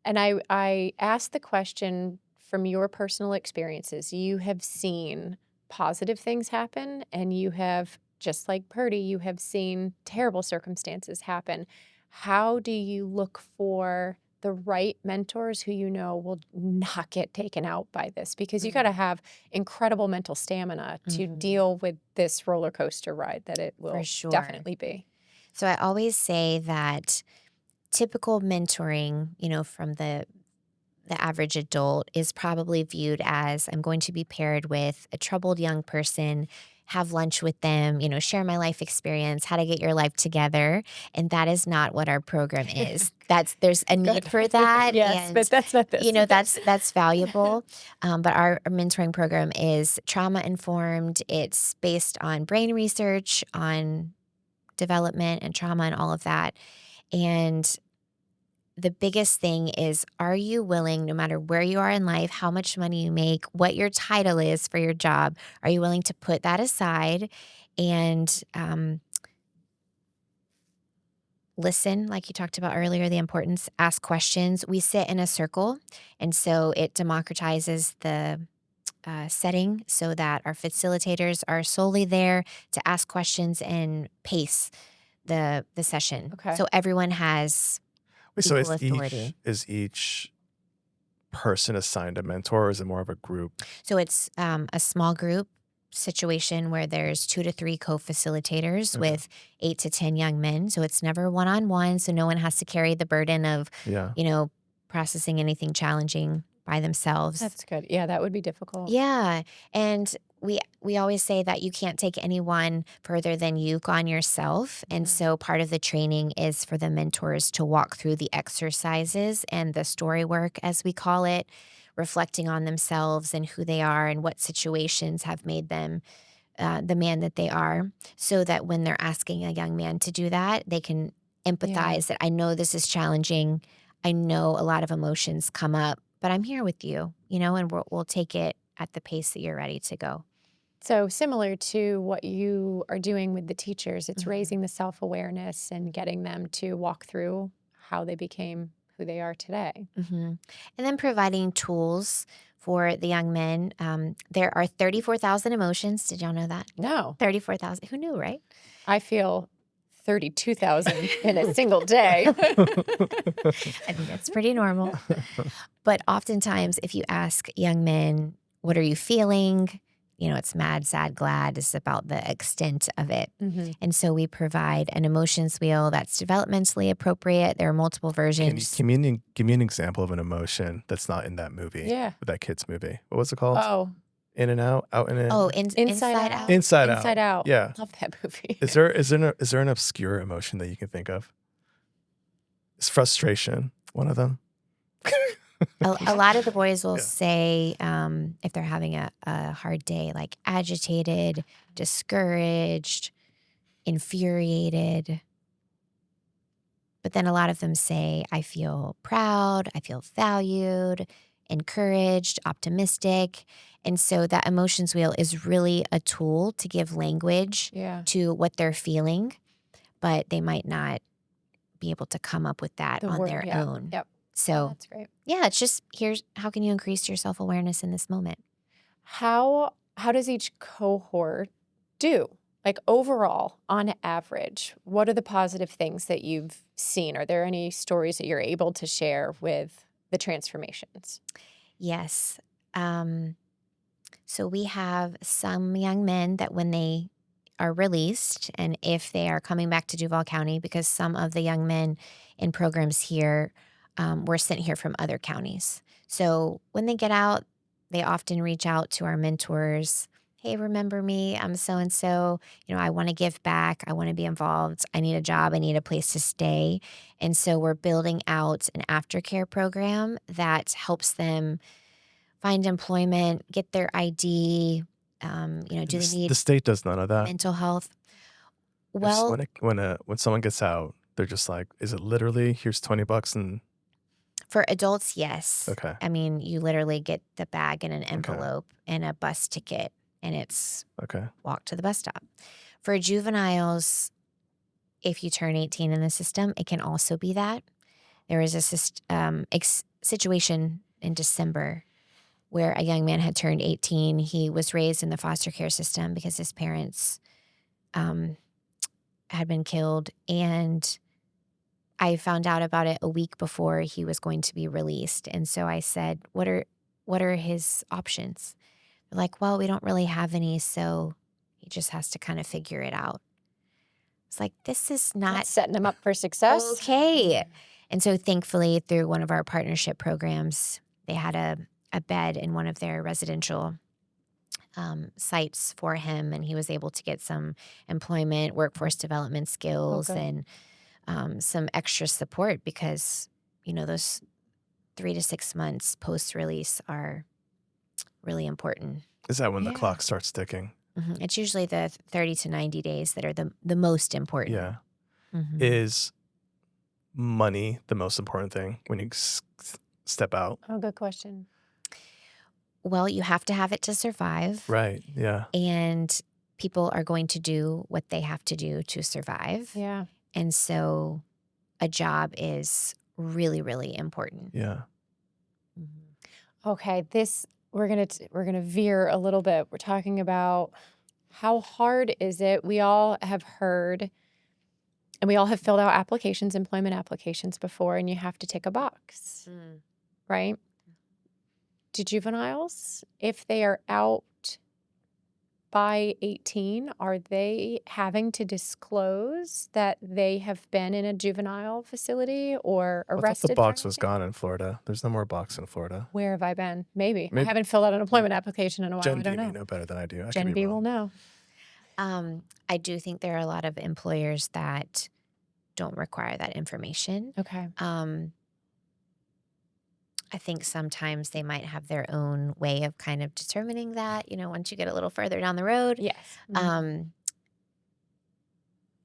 and I asked the question from your personal experiences. You have seen positive things happen, and you have, just like Purdy, you have seen terrible circumstances happen. How do you look for the right mentors who you know will not get taken out by this? Because you got to have incredible mental stamina to deal with this roller coaster ride that it will For sure. definitely be. So I always say that typical mentoring, from the average adult is probably viewed as I'm going to be paired with a troubled young person, have lunch with them, share my life experience, how to get your life together. And that is not what our program is. There's a need for that. Yes, and but that's not this. that's valuable. But our mentoring program is trauma informed. It's based on brain research, on development and trauma and all of that. And the biggest thing is, are you willing, no matter where you are in life, how much money you make, what your title is for your job, are you willing to put that aside and listen, like you talked about earlier, the importance, ask questions. We sit in a circle, and so it democratizes the setting so that our facilitators are solely there to ask questions and pace the session. Okay. So everyone has Wait, so equal authority. is each person assigned a mentor, or is it more of a group? So it's a small group situation where there's 2 to 3 co-facilitators Okay. with 8 to 10 young men. So it's never one-on-one. So no one has to carry the burden of, Yeah. processing anything challenging by themselves. That's good. Yeah, that would be difficult. Yeah. And we always say that you can't take anyone further than you've gone yourself. And so part of the training is for the mentors to walk through the exercises and the story work, as we call it, reflecting on themselves and who they are and what situations have made them the man that they are, so that when they're asking a young man to do that, they can empathize that I know this is challenging. I know a lot of emotions come up, but I'm here with you, and we'll take it at the pace that you're ready to go. So similar to what you are doing with the teachers, it's raising the self-awareness and getting them to walk through how they became who they are today. And then providing tools for the young men. There are 34,000 emotions. Did y'all know that? No, 34,000. Who knew, right? I feel 32,000 in a single day. I think that's pretty normal. But oftentimes, if you ask young men, what are you feeling? It's mad, sad, glad. It's about the extent of it. And so we provide an emotions wheel that's developmentally appropriate. There are multiple versions. Give me an example of an emotion that's not in that movie? Yeah. That kid's movie. What was it called? Oh, In and Out, Out and In. Oh, Inside Out. Inside Out. Inside Out. Yeah. Love that movie. Is there an obscure emotion that you can think of? Is frustration one of them? A lot of the boys will Yeah. say, if they're having a hard day, like agitated, discouraged, infuriated. But then a lot of them say, I feel proud, I feel valued, encouraged, optimistic. And so that emotions wheel is really a tool to give language Yeah. to what they're feeling, but they might not be able to come up with that The on word- their yeah. own. Yep. So That's great. yeah, it's just here's how can you increase your self-awareness in this moment? How does each cohort do? Like overall, on average, what are the positive things that you've seen? Are there any stories that you're able to share with the transformations? Yes. So we have some young men that when they are released and if they are coming back to Duval County, because some of the young men in programs here were sent here from other counties. So when they get out, they often reach out to our mentors. Hey, remember me? I'm so-and-so. I want to give back. I want to be involved. I need a job. I need a place to stay. And so we're building out an aftercare program that helps them find employment, get their ID. Do they need The state does none of that. mental health? It's Well, when someone gets out, they're just like, is it literally here's $20 and for adults, yes. okay. I mean, you literally get the bag and an envelope and a bus ticket, and it's Okay. walk to the bus stop. For juveniles, if you turn 18 in the system, it can also be that. There was a situation in December where a young man had turned 18. He was raised in the foster care system because his parents had been killed. And I found out about it a week before he was going to be released. And so I said, what are his options? They're like, well, we don't really have any, so he just has to kind of figure it out. It's like, this is not Not setting them up for success. okay. And so thankfully, through one of our partnership programs, they had a bed in one of their residential sites for him, and he was able to get some employment, workforce development skills, Okay. and some extra support because, those 3 to 6 months post-release are really important. Is that when the Yeah. clock starts ticking? It's usually the 30 to 90 days that are the most important. Yeah. Mhm. Is money the most important thing when you step out? Oh, good question. Well, you have to have it to survive. Right. Yeah. And people are going to do what they have to do to survive. Yeah. And so a job is really, really important. Yeah. Okay, we're gonna veer a little bit. We're talking about how hard is it? We all have heard, and we all have filled out employment applications before, and you have to tick a box, right? Do juveniles, if they are out by 18, are they having to disclose that they have been in a juvenile facility or I thought arrested? the for box was anything? gone in Florida. There's no more box in Florida. Where have I been? Maybe. I Maybe- haven't filled out an employment application in a while. Jen I don't V may know. know better than I do. I could Jen be V wrong. will know. I do think there are a lot of employers that don't require that information. Okay. I think sometimes they might have their own way of kind of determining that, once you get a little further down the road. Yes. And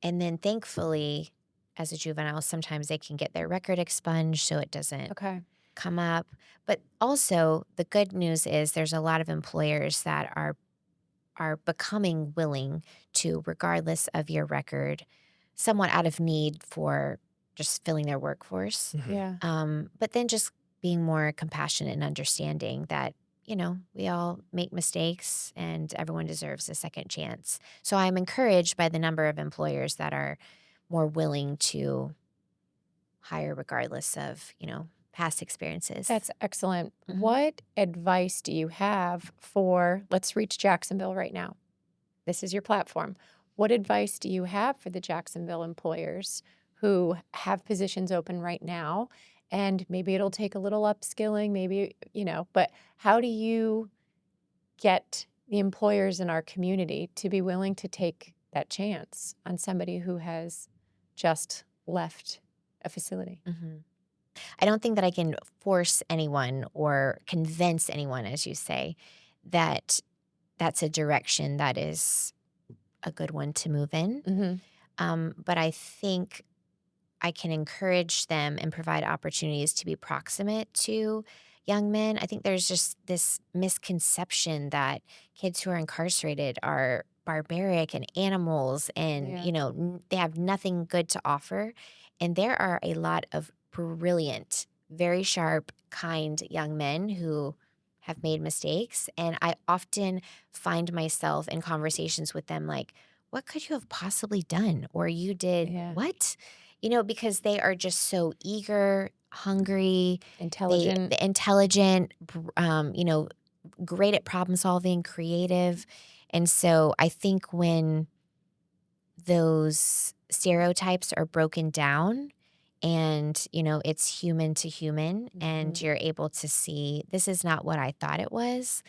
then thankfully, as a juvenile, sometimes they can get their record expunged so it doesn't Okay. come up. But also the good news is there's a lot of employers that are becoming willing to, regardless of your record, somewhat out of need for just filling their workforce. Yeah. But then just being more compassionate and understanding that, we all make mistakes and everyone deserves a second chance. So I'm encouraged by the number of employers that are more willing to hire regardless of, past experiences. That's excellent. Mhm. What advice do you have for, let's reach Jacksonville right now? This is your platform. What advice do you have for the Jacksonville employers who have positions open right now? And maybe it'll take a little upskilling, maybe, but how do you get the employers in our community to be willing to take that chance on somebody who has just left a facility? Mhm. I don't think that I can force anyone or convince anyone, as you say, that that's a direction that is a good one to move in. But I think I can encourage them and provide opportunities to be proximate to young men. I think there's just this misconception that kids who are incarcerated are barbaric and animals and, Yeah. they have nothing good to offer. And there are a lot of brilliant, very sharp, kind young men who have made mistakes. And I often find myself in conversations with them like, what could you have possibly done? Or you did Yeah. what? Because they are just so eager, hungry, Intelligent. intelligent, great at problem solving, creative. And so I think when those stereotypes are broken down and, it's human to human and Mhm. you're able to see this is not what I thought it was,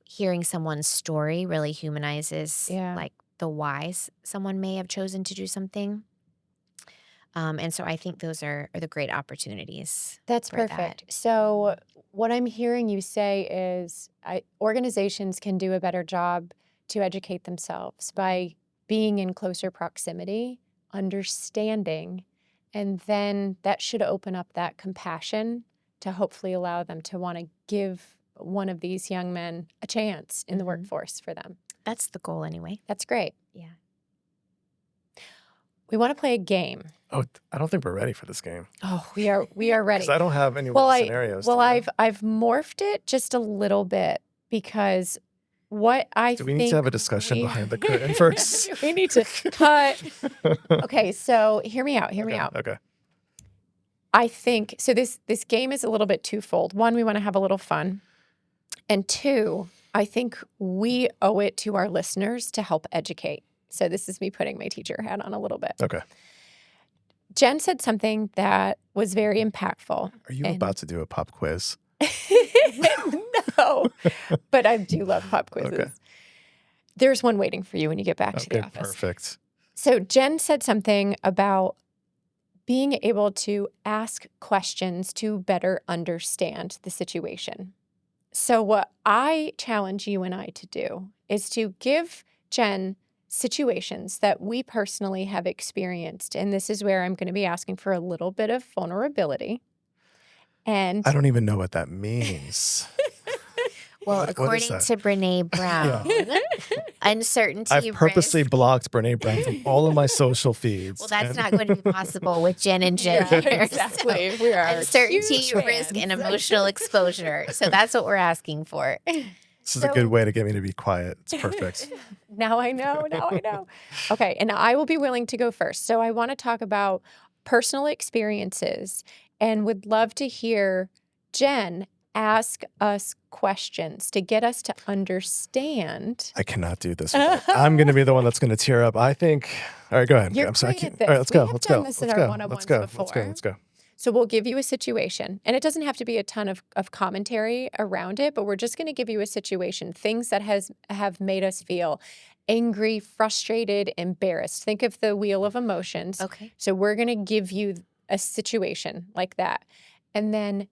hearing someone's story really humanizes Yeah. like the whys someone may have chosen to do something. And so I think those are the great opportunities That's for that. perfect. So, what I'm hearing you say is organizations can do a better job to educate themselves by being in closer proximity, understanding, and then that should open up that compassion to hopefully allow them to want to give one of these young men a chance in the Mhm. workforce for them. That's the goal anyway. That's great. Yeah. We want to play a game. Oh, I don't think we're ready for this game Oh, we are ready. because I don't have any Well, scenarios. well, do you? I've morphed it just a little bit because what I Do think we need to have a discussion behind the curtain first? we need to cut. Okay, so hear me out. Hear me out. Okay. I think so. This game is a little bit twofold. One, we want to have a little fun, and two, I think we owe it to our listeners to help educate. So this is me putting my teacher hat on a little bit. Okay. Jen said something that was very impactful. Are you about to do a pop quiz? No, but I do love pop quizzes. Okay. There's one waiting for you when you get back to the Okay, office. perfect. So Jen said something about being able to ask questions to better understand the situation. So what I challenge you and I to do is to give Jen situations that we personally have experienced. And this is where I'm going to be asking for a little bit of vulnerability. And I don't even know what that means. Well, What is according that? to Brene Brown, uncertainty. I've purposely risk- blocked Brene Brown from all of my social feeds. Well, that's and- not going to be possible with Jen and Jen. Yeah, here. exactly. We are Uncertainty, huge risk, fans. and emotional exposure. So that's what we're asking for. This is a good way to get me to be quiet. It's perfect. Now I know. Okay, and I will be willing to go first. So I want to talk about personal experiences and would love to hear Jen ask us questions to get us to understand. I cannot do this. I'm going to be the one that's going to tear up. I think. All right, go ahead. You're I'm sorry. great at All right, this. let's We go. have Let's done go. this Let's in our go. one-on-ones Let's go. Let's go. before. Let's go. So we'll give you a situation, and it doesn't have to be a ton of commentary around it, but we're just going to give you a situation, things that have made us feel angry, frustrated, embarrassed. Think of the wheel of emotions. Okay. So we're going to give you a situation like that. And then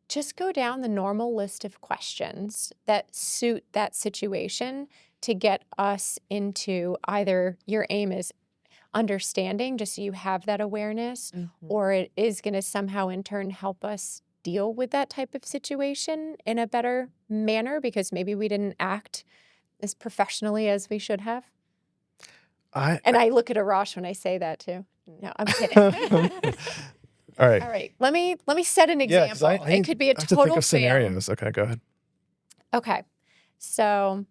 just go down the normal list of questions that suit that situation to get us into either your aim is understanding, just so you have that awareness, or it is going to somehow in turn help us deal with that type of situation in a better manner because maybe we didn't act as professionally as we should have. I And I look at Arash when I say that too. No, I'm kidding. All right. All right. Let me set an Yeah, 'cause example. It could be a I have to total think of fail. scenarios. Okay, go ahead. Okay. So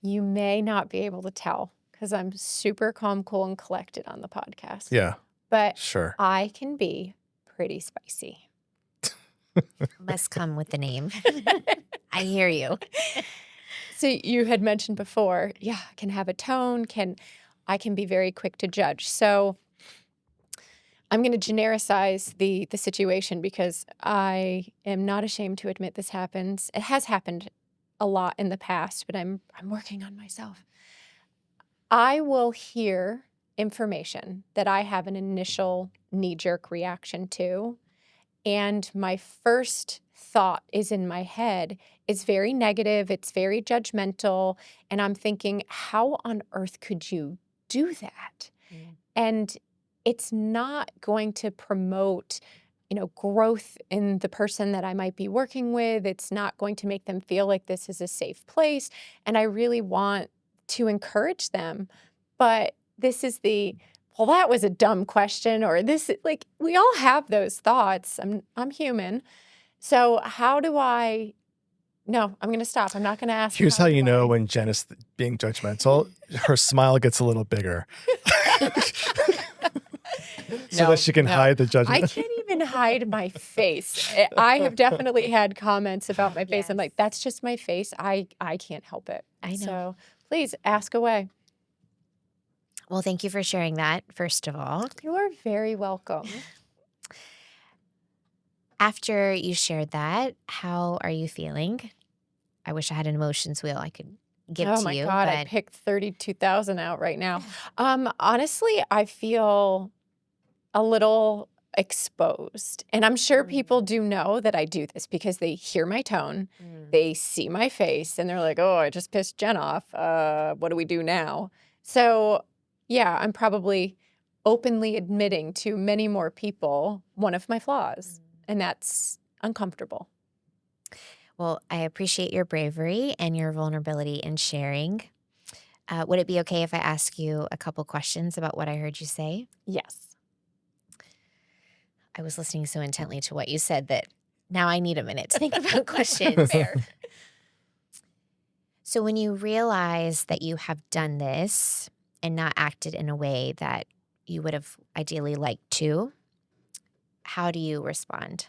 you may not be able to tell because I'm super calm, cool, and collected on the podcast. Yeah, But sure. I can be pretty spicy. Must come with the name. I hear you. So you had mentioned before, yeah, I can have a tone, I can be very quick to judge. So I'm going to genericize the situation because I am not ashamed to admit this happens. It has happened a lot in the past, but I'm working on myself. I will hear information that I have an initial knee-jerk reaction to, and my first thought is in my head. It's very negative, it's very judgmental, and I'm thinking, how on earth could you do that? And it's not going to promote, growth in the person that I might be working with. It's not going to make them feel like this is a safe place. And I really want to encourage them. But this is well, that was a dumb question, or we all have those thoughts. I'm human. So how do no, I'm going to stop. I'm not going to ask. Here's how you know when Jen is being judgmental. Her smile gets a little bigger. So that she can hide the judgment. I can't even hide my face. I have definitely had comments about my face. Yes. I'm like, that's just my face. I can't help it. I know. So please ask away. Well, thank you for sharing that, first of all. You are very welcome. After you shared that, how are you feeling? I wish I had an emotions wheel I could give to you. Oh my God, I picked 32,000 out right now. Honestly, I feel a little exposed. And I'm sure people do know that I do this because they hear my tone, they see my face, and they're like, oh, I just pissed Jen off. What do we do now? So yeah, I'm probably openly admitting to many more people one of my flaws, and that's uncomfortable. Well, I appreciate your bravery and your vulnerability in sharing. Would it be okay if I ask you a couple questions about what I heard you say? Yes. I was listening so intently to what you said that now I need a minute to think about questions. Fair. So when you realize that you have done this and not acted in a way that you would have ideally liked to, how do you respond?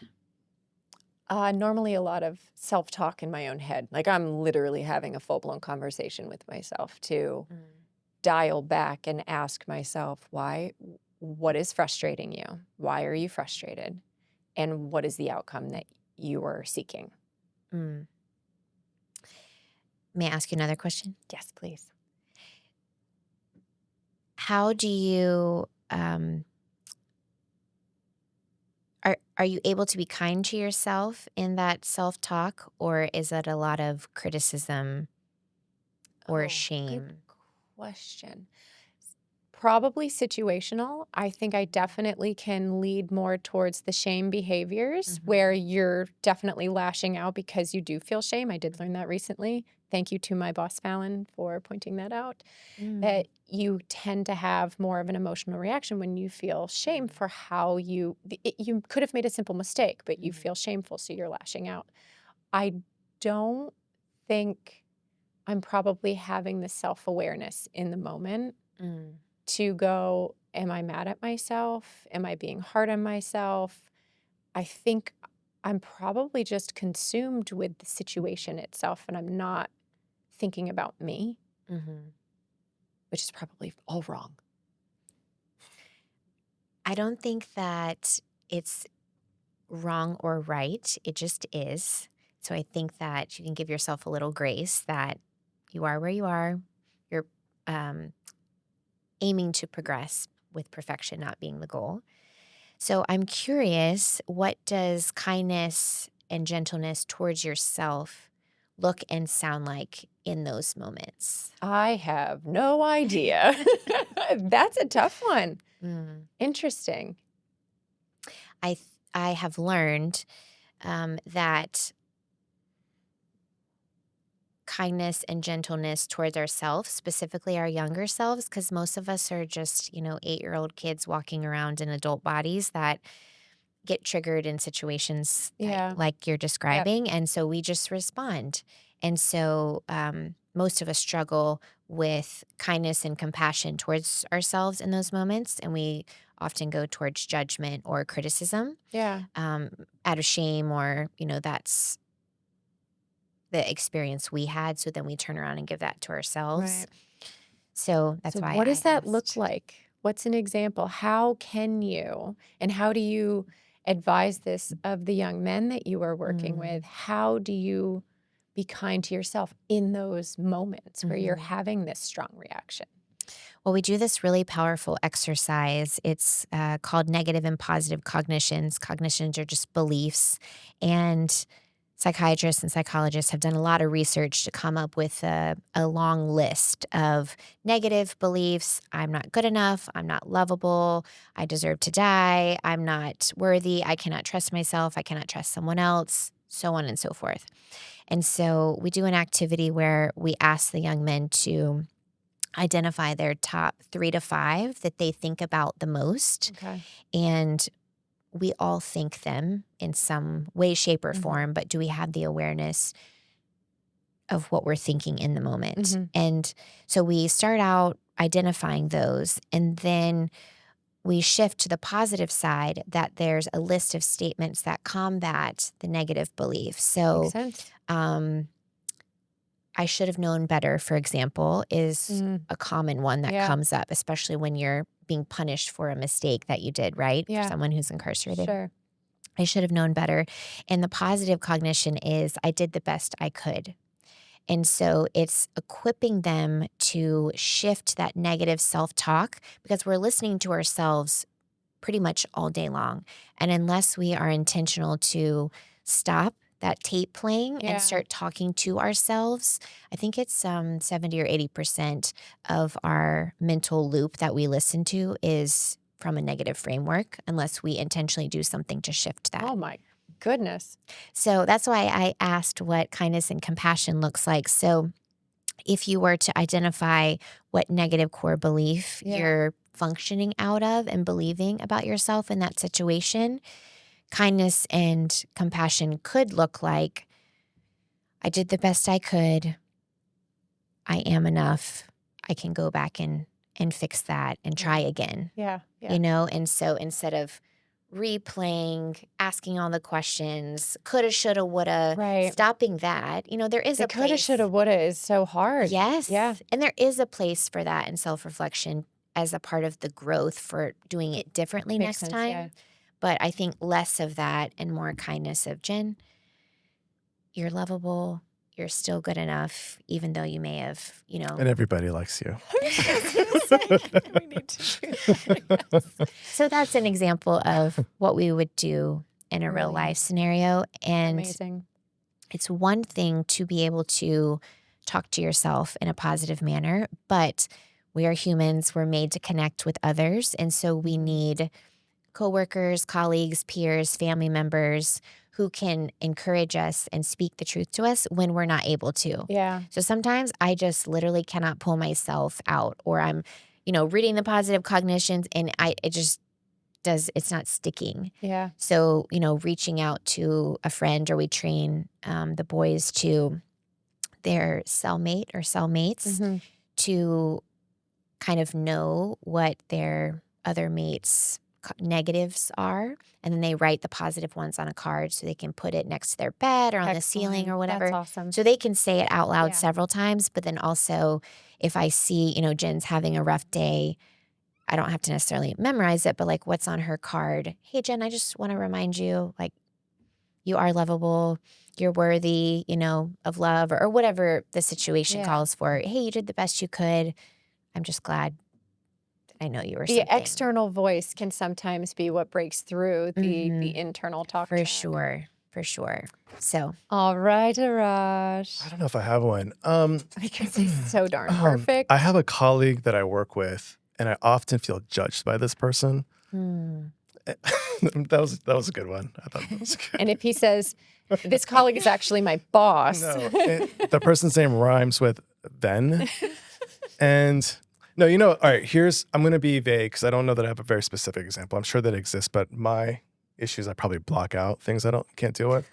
Normally a lot of self-talk in my own head. Like I'm literally having a full-blown conversation with myself to dial back and ask myself, what is frustrating you? Why are you frustrated? And what is the outcome that you are seeking? May I ask you another question? Yes, please. How do you are you able to be kind to yourself in that self-talk, or is it a lot of criticism or shame? Good question. Probably situational. I think I definitely can lead more towards the shame behaviors where you're definitely lashing out because you do feel shame. I did learn that recently. Thank you to my boss, Fallon, for pointing that out. That you tend to have more of an emotional reaction when you feel shame for how you could have made a simple mistake, but you feel shameful, so you're lashing out. I don't think I'm probably having the self-awareness in the moment to go, am I mad at myself? Am I being hard on myself? I think I'm probably just consumed with the situation itself, and I'm not thinking about me, which is probably all wrong. I don't think that it's wrong or right. It just is. So I think that you can give yourself a little grace that you are where you are. You're aiming to progress with perfection not being the goal. So I'm curious, what does kindness and gentleness towards yourself look and sound like in those moments? I have no idea. That's a tough one. Interesting. I have learned that kindness and gentleness towards ourselves, specifically our younger selves, because most of us are just, 8-year-old kids walking around in adult bodies that get triggered in situations Yeah. like you're describing. And so we just respond. And so most of us struggle with kindness and compassion towards ourselves in those moments. And we often go towards judgment or criticism Yeah. out of shame, or, that's the experience we had. So then we turn around and give that to ourselves. Right. So that's So why what does I that look asked. like? What's an example? How can you, and how do you advise this of the young men that you are working with? How do you be kind to yourself in those moments where you're having this strong reaction? Well, we do this really powerful exercise. It's called negative and positive cognitions. Cognitions are just beliefs. And psychiatrists and psychologists have done a lot of research to come up with a long list of negative beliefs. I'm not good enough. I'm not lovable. I deserve to die. I'm not worthy. I cannot trust myself. I cannot trust someone else, so on and so forth. And so we do an activity where we ask the young men to identify their top 3 to 5 that they think about the most. Okay. And we all think them in some way, shape, or form, but do we have the awareness of what we're thinking in the moment? And so we start out identifying those, and then we shift to the positive side, that there's a list of statements that combat the negative belief. So Makes sense. I should have known better, for example, is a common one that comes up, especially when you're being punished for a mistake that you did, right? Yeah. For someone who's incarcerated. Sure. I should have known better. And the positive cognition is I did the best I could. And so it's equipping them to shift that negative self-talk, because we're listening to ourselves pretty much all day long. And unless we are intentional to stop that tape playing and start talking to ourselves, I think it's 70 or 80% of our mental loop that we listen to is from a negative framework, unless we intentionally do something to shift that. Oh my goodness. So that's why I asked what kindness and compassion looks like. So if you were to identify what negative core belief you're functioning out of and believing about yourself in that situation, kindness and compassion could look like, I did the best I could. I am enough. I can go back and fix that and try again. Yeah. And so instead of replaying, asking all the questions, coulda, shoulda, woulda, Right. stopping that, there is The a place. coulda, shoulda, woulda is so hard. Yes. Yeah. And there is a place for that in self-reflection as a part of the growth for doing it differently Makes next sense, time. yeah. But I think less of that and more kindness of, Jen, you're lovable. You're still good enough, even though you may have, And everybody likes you. I was just gonna say, we need to do that. So that's an example of what we would do in a real Brilliant. life scenario. And Amazing. it's one thing to be able to talk to yourself in a positive manner, but we are humans. We're made to connect with others. And so we need coworkers, colleagues, peers, family members who can encourage us and speak the truth to us when we're not able to. Yeah. So sometimes I just literally cannot pull myself out, or I'm, reading the positive cognitions and it's not sticking. Yeah. So, reaching out to a friend, or we train the boys to their cellmate or cellmates to kind of know what their other mates' negatives are. And then they write the positive ones on a card so they can put it next to their bed or on the ceiling or whatever. That's awesome. So they can say it out loud Yeah. several times. But then also, if I see, Jen's having a rough day, I don't have to necessarily memorize it, but like, what's on her card? Hey, Jen, I just want to remind you, like, you are lovable. You're worthy, of love, or whatever the situation calls for. Hey, you did the best you could. I'm just glad that I know you were The something. external voice can sometimes be what breaks through the internal talk For track. sure. So, All right, Arash. I don't know if I have one. Because he's so darn perfect. I have a colleague that I work with, and I often feel judged by this person. That was a good one. I thought that was good. And if he says, This colleague is actually my boss. No, the person's name rhymes with then. And no, all right, I'm going to be vague because I don't know that I have a very specific example. I'm sure that exists, but my issues, I probably block out things I can't deal with.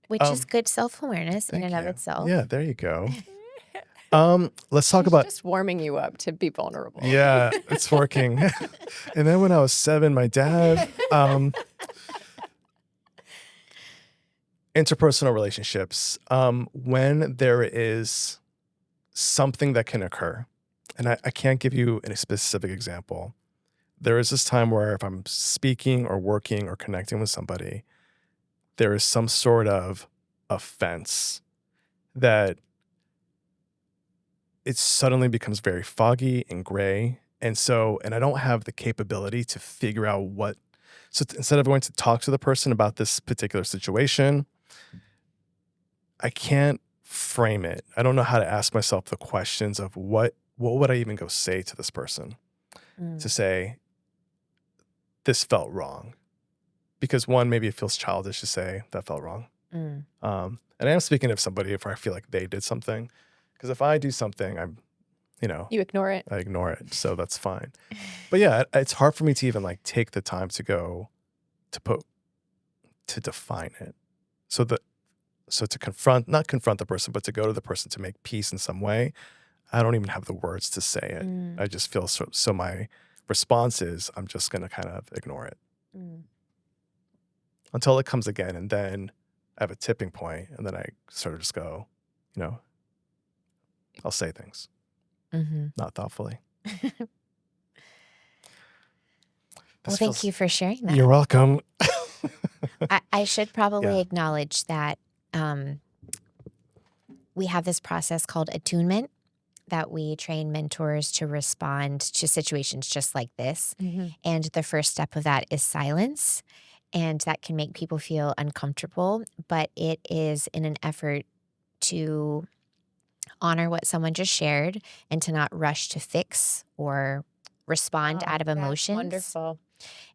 Which is good self-awareness in Thank and of you. itself. Yeah, there you go. Let's talk She's about. just warming you up to be vulnerable. Yeah, it's working. And then when I was 7, my dad, interpersonal relationships, when there is something that can occur, and I can't give you a specific example. There is this time where if I'm speaking or working or connecting with somebody, there is some sort of offense that it suddenly becomes very foggy and gray. And I don't have the capability to figure out so instead of going to talk to the person about this particular situation, I can't frame it. I don't know how to ask myself the questions of what would I even go say to this person to say, this felt wrong. Because one, maybe it feels childish to say that felt wrong. And I am speaking of somebody if I feel like they did something. Because if I do something, You ignore it. I ignore it. So that's fine. But yeah, it's hard for me to even take the time to go to define it. So to not confront the person, but to go to the person to make peace in some way, I don't even have the words to say it. I just feel so my response is I'm just going to kind of ignore it until it comes again. And then I have a tipping point, and then I sort of just go, I'll say things, not thoughtfully. Well, thank you for sharing that. You're welcome. I should probably acknowledge that we have this process called attunement that we train mentors to respond to situations just like this. And the first step of that is silence. And that can make people feel uncomfortable, but it is in an effort to honor what someone just shared and to not rush to fix or respond out of emotions. Wonderful.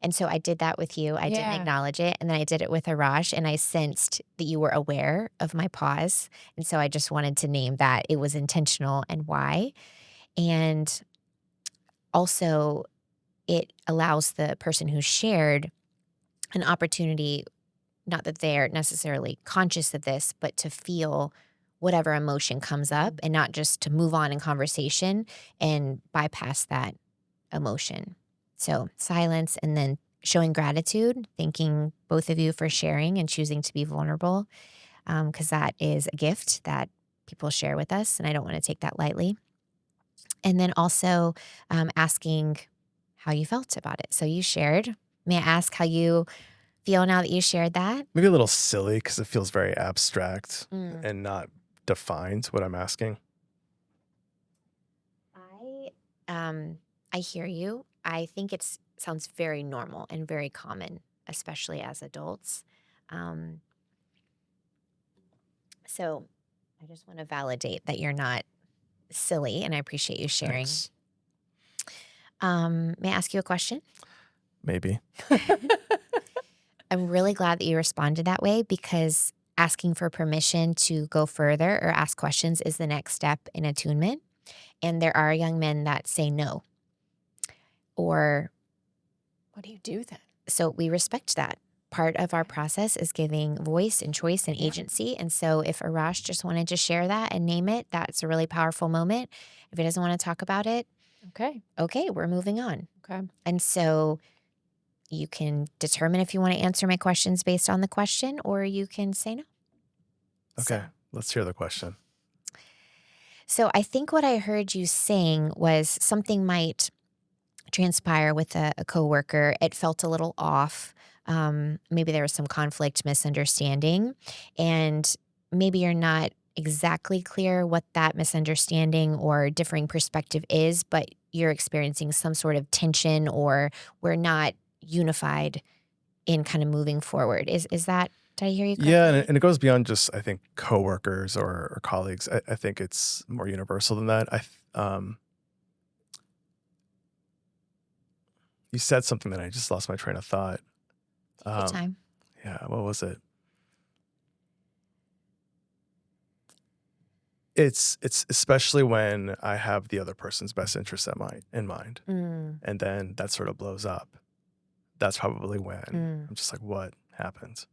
And so I did that with you. I didn't acknowledge it. And then I did it with Arash, and I sensed that you were aware of my pause. And so I just wanted to name that it was intentional and why. And also, it allows the person who shared an opportunity, not that they're necessarily conscious of this, but to feel whatever emotion comes up and not just to move on in conversation and bypass that emotion. So silence, and then showing gratitude, thanking both of you for sharing and choosing to be vulnerable, because that is a gift that people share with us, and I don't want to take that lightly. And then also asking how you felt about it. So you shared. May I ask how you feel now that you shared that? Maybe a little silly because it feels very abstract and not defined what I'm asking. I hear you. I think it sounds very normal and very common, especially as adults. So I just want to validate that you're not silly, and I appreciate you sharing. Thanks. May I ask you a question? Maybe. I'm really glad that you responded that way, because asking for permission to go further or ask questions is the next step in attunement. And there are young men that say no. Or What do you do then? so we respect that. Part of our process is giving voice and choice and agency. And so if Arash just wanted to share that and name it, that's a really powerful moment. If he doesn't want to talk about it, okay, we're moving on. Okay. And so you can determine if you want to answer my questions based on the question, or you can say no. Okay, let's hear the question. So I think what I heard you saying was something might transpire with a coworker. It felt a little off. Maybe there was some conflict, misunderstanding, and maybe you're not exactly clear what that misunderstanding or differing perspective is, but you're experiencing some sort of tension, or we're not unified in kind of moving forward. Is that, did I hear you correctly? Yeah, and it goes beyond just, I think, coworkers or colleagues. I think it's more universal than that. You said something that I just lost my train of thought. Take your time. Yeah, what was it? It's especially when I have the other person's best interest in mind, Mm, and then that sort of blows up. That's probably when mm. I'm just like, what happened?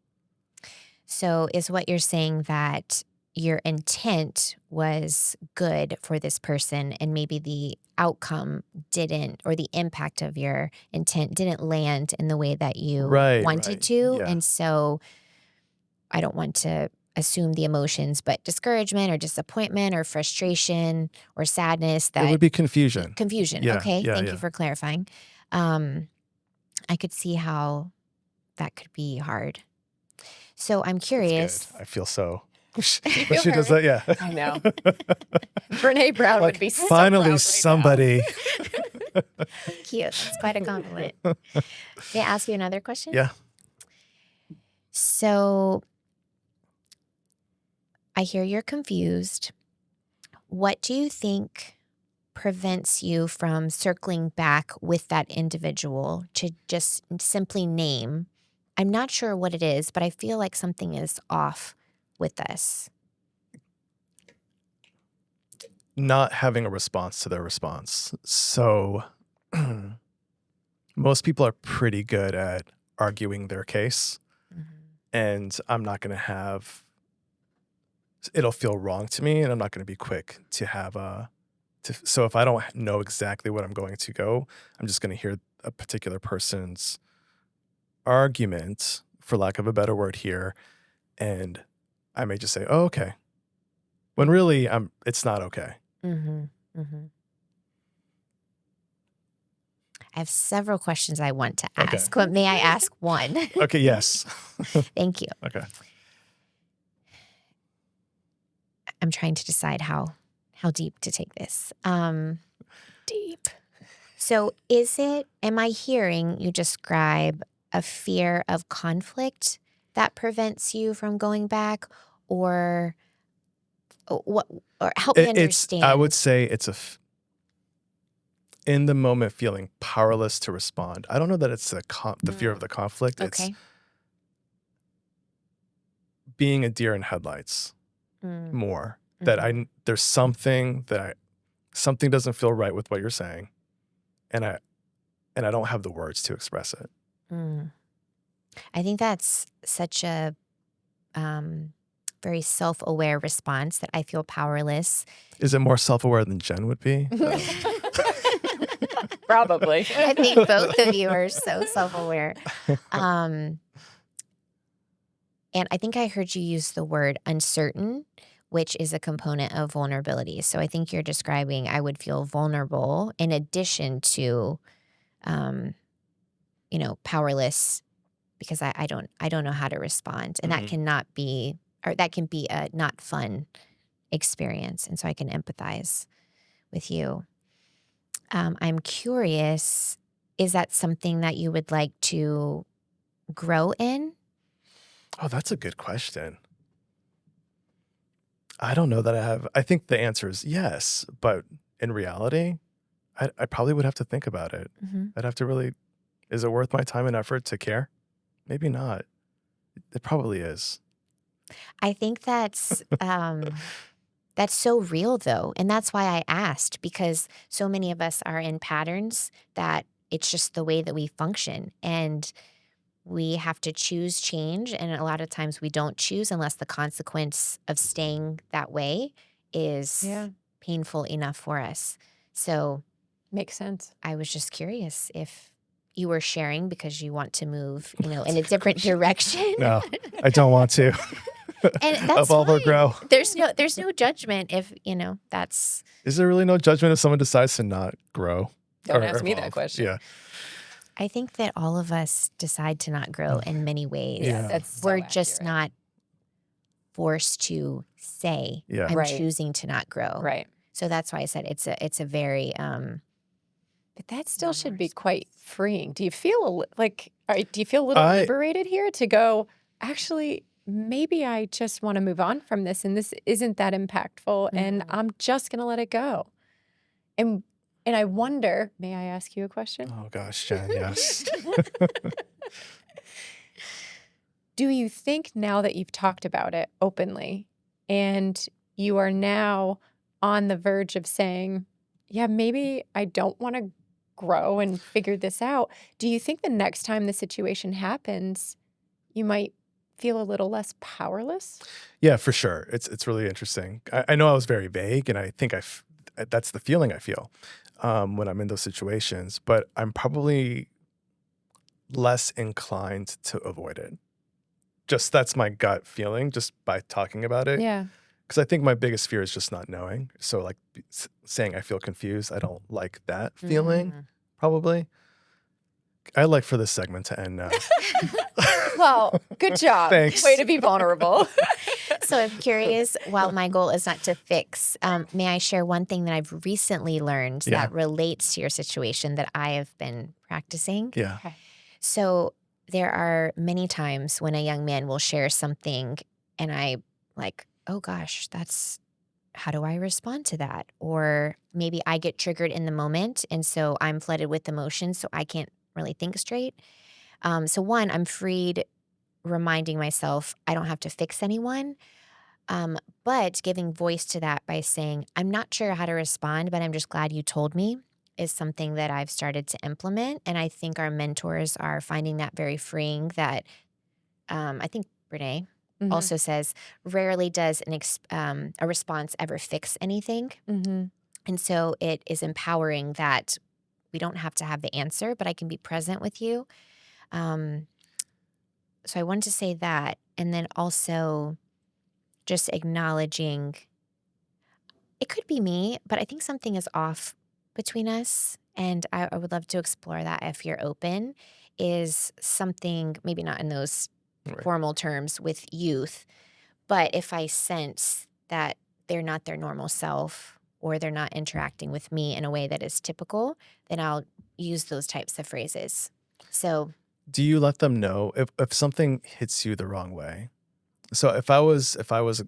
So is what you're saying that your intent was good for this person and maybe the outcome didn't, or the impact of your intent didn't land in the way that you Right, wanted right. to? Yeah. And so I don't want to assume the emotions, but discouragement or disappointment or frustration or sadness It would be confusion. confusion. Yeah, Okay. yeah, Thank you yeah. for clarifying. I could see how that could be hard. So I'm That's good. I I feel so. When feel she does heard? that, yeah. I know. Brene Brown would Like, be so finally, proud right now. somebody. Thank you. That's quite a compliment. May I ask you another question? Yeah. So I hear you're confused. What do you think prevents you from circling back with that individual to just simply name? I'm not sure what it is, but I feel like something is off with us. Not having a response to their response. So most people are pretty good at arguing their case, and I'm not going to have, it'll feel wrong to me, and I'm not going to be quick to have so if I don't know exactly what I'm going to go, I'm just going to hear a particular person's argument, for lack of a better word here, and I may just say, oh, okay. When really it's not okay. Mm-hmm. Mm-hmm. I have several questions I want to Okay. ask. But may I ask one? Okay, yes. Thank you. Okay. I'm trying to decide how deep to take this. Deep. So am I hearing you describe a fear of conflict that prevents you from going back, or what, or help me I understand? would say it's in the moment feeling powerless to respond. I don't know that it's the fear of the conflict. It's Okay. being a deer in headlights Mm, more. That there's something something doesn't feel right with what you're saying, and I don't have the words to express it. mm. I think that's such a very self-aware response, that I feel powerless. Is it more self-aware than Jen would be? Probably. I think both of you are so self-aware. And I think I heard you use the word uncertain, which is a component of vulnerability. So I think you're describing I would feel vulnerable in addition to, powerless, because I don't know how to respond, and that cannot be, or that can be a not fun experience. And so I can empathize with you. I'm curious, is that something that you would like to grow in? Oh, that's a good question. I don't know that I have. I think the answer is yes, but in reality, I probably would have to think about it. I'd have to really, is it worth my time and effort to care? Maybe not. It probably is. I think that's so real, though. And that's why I asked, because so many of us are in patterns that it's just the way that we function. And we have to choose change. And a lot of times we don't choose unless the consequence of staying that way is painful enough for us. So Makes sense. I was just curious if you were sharing because you want to move, in a different direction. No, I don't want to. And that's Evolve or fine. grow. There's no judgment if, that's. Is there really no judgment if someone decides to not grow? Don't or ask me that evolve? question. Yeah. I think that all of us decide to not grow in many ways. Yeah. That's We're so just accurate. not forced to say, Yeah. I'm Right. choosing to not grow. Right. So that's why I said it's a very But that still should be quite freeing. Do you feel do you feel a little liberated here to go, actually, maybe I just want to move on from this, and this isn't that impactful, and I'm just going to let it go. And I wonder, may I ask you a question? Oh gosh, Jen, yes. Do you think, now that you've talked about it openly and you are now on the verge of saying, yeah, maybe I don't want to grow and figure this out. Do you think the next time the situation happens, you might feel a little less powerless? Yeah, for sure. It's really interesting. I know I was very vague, and I think that's the feeling I feel when I'm in those situations. But I'm probably less inclined to avoid it. Just that's my gut feeling, just by talking about it. Yeah. Because I think my biggest fear is just not knowing. So, like saying I feel confused, I don't like that feeling. Probably. I'd like for this segment to end now. Well, good job. Thanks. Way to be vulnerable. So I'm curious, while my goal is not to fix, may I share one thing that I've recently learned Yeah. that relates to your situation that I have been practicing? Yeah. Okay. So there are many times when a young man will share something and I like, oh gosh, how do I respond to that? Or maybe I get triggered in the moment and so I'm flooded with emotions so I can't really think straight. So one, I'm freed reminding myself I don't have to fix anyone. But giving voice to that by saying, I'm not sure how to respond, but I'm just glad you told me is something that I've started to implement. And I think our mentors are finding that very freeing that I think Brene Mhm. also says, rarely does a response ever fix anything. Mhm. And so it is empowering that we don't have to have the answer, but I can be present with you. So I wanted to say that. And then also just acknowledging it could be me, but I think something is off between us. And I would love to explore that if you're open. Is something, maybe not in those Right. formal terms with youth, but if I sense that they're not their normal self or they're not interacting with me in a way that is typical, then I'll use those types of phrases. So, Do you let them know if something hits you the wrong way? So if I was a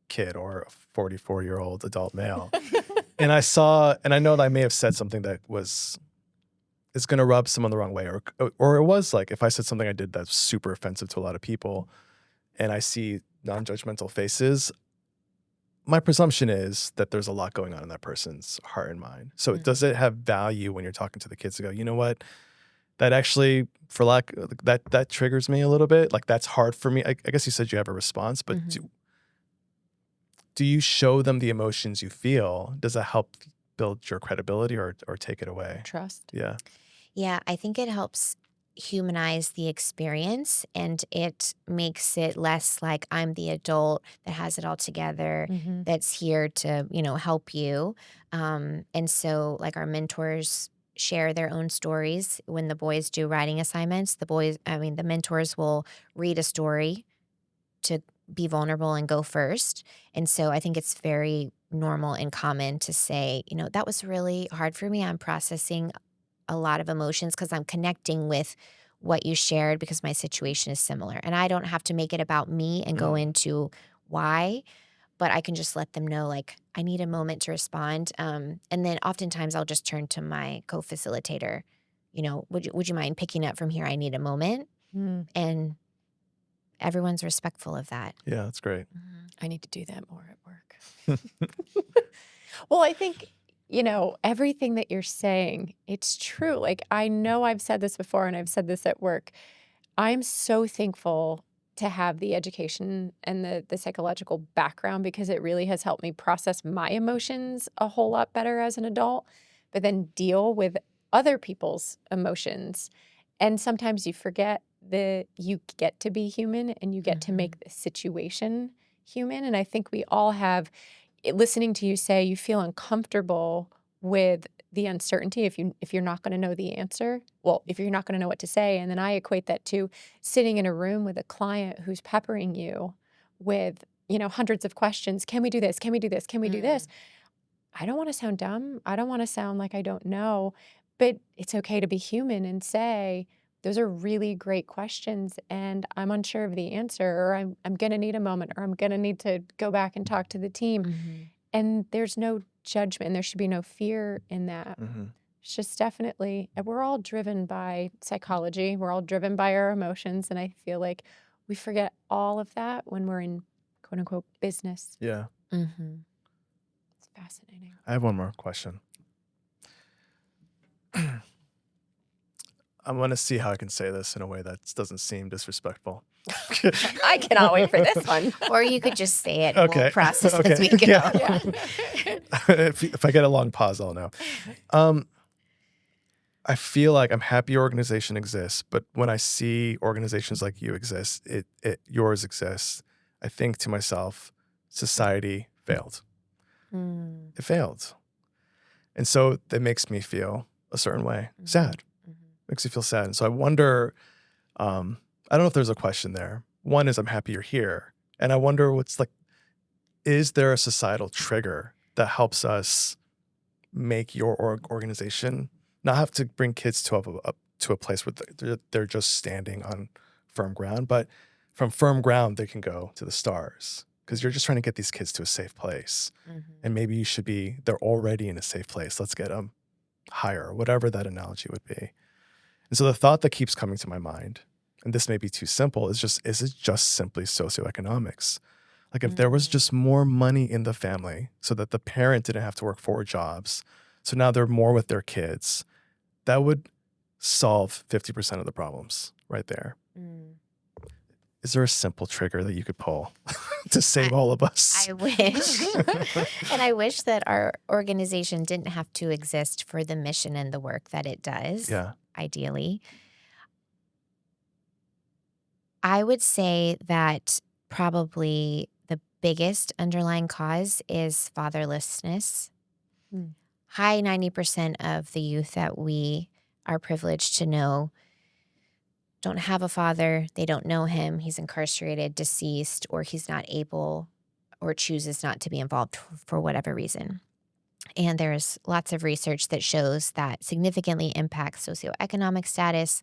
kid or a 44-year-old adult male, and I know that I may have said something that is going to rub someone the wrong way, or it was like if I said something I did that's super offensive to a lot of people, and I see non-judgmental faces, my presumption is that there's a lot going on in that person's heart and mind. So does it have value when you're talking to the kids to go, you know what? That actually, for lack, that triggers me a little bit. Like that's hard for me. I guess you said you have a response, but do you show them the emotions you feel? Does that help build your credibility or take it away? Trust. Yeah. yeah, I think it helps humanize the experience and it makes it less like I'm the adult that has it all together, Mhm. that's here to, help you. And so, like, our mentors share their own stories. When the boys do writing assignments, the mentors will read a story to be vulnerable and go first. And so I think it's very normal and common to say, that was really hard for me. I'm processing a lot of emotions because I'm connecting with what you shared because my situation is similar. And I don't have to make it about me and go into why, but I can just let them know, like, I need a moment to respond. And then oftentimes I'll just turn to my co-facilitator, would you mind picking up from here? I need a moment. Mm. And everyone's respectful of that. Yeah, that's great. I need to do that more at work. Well, I think, everything that you're saying, it's true. Like, I know I've said this before and I've said this at work. I'm so thankful to have the education and the psychological background because it really has helped me process my emotions a whole lot better as an adult, but then deal with other people's emotions. And sometimes you forget that you get to be human and you get to make the situation human. And I think we all have, listening to you say you feel uncomfortable with the uncertainty if you're not going to know the answer. Well, if you're not going to know what to say. And then I equate that to sitting in a room with a client who's peppering you with, hundreds of questions. Can we do this? Can we do this? Can we do this? I don't want to sound dumb. I don't want to sound like I don't know, but it's okay to be human and say, those are really great questions and I'm unsure of the answer, or I'm going to need a moment, or I'm going to need to go back and talk to the team. And there's no judgment. There should be no fear in that. It's just definitely, and we're all driven by psychology. We're all driven by our emotions. And I feel like we forget all of that when we're in quote unquote business. Yeah. Mm-hmm. It's fascinating. I have one more question. I want to see how I can say this in a way that doesn't seem disrespectful. I cannot wait for this one. Or you could just say it and Okay. we'll process Okay. as we go. Yeah. If I get a long pause, I'll know. I feel like I'm happy your organization exists, but when I see organizations like you exist, yours exists, I think to myself, society failed. Mm. It failed. And so that makes me feel a certain way, Mhm. sad. Mhm. Makes me feel sad. And so I wonder, I don't know if there's a question there. One is I'm happy you're here. And I wonder is there a societal trigger that helps us make your organization not have to bring kids to a place where they're just standing on firm ground, but from firm ground, they can go to the stars because you're just trying to get these kids to a safe place. Mhm. And maybe they're already in a safe place. Let's get them higher, whatever that analogy would be. And so the thought that keeps coming to my mind, and this may be too simple, is it just simply socioeconomics? Like if there was just more money in the family so that the parent didn't have to work 4 jobs, so now they're more with their kids, that would solve 50% of the problems right there. Mm. Is there a simple trigger that you could pull to save all of us? I wish. And I wish that our organization didn't have to exist for the mission and the work that it does, Yeah. ideally. I would say that probably the biggest underlying cause is fatherlessness. Mm. High 90% of the youth that we are privileged to know don't have a father. They don't know him. He's incarcerated, deceased, or he's not able or chooses not to be involved for whatever reason. And there's lots of research that shows that significantly impacts socioeconomic status,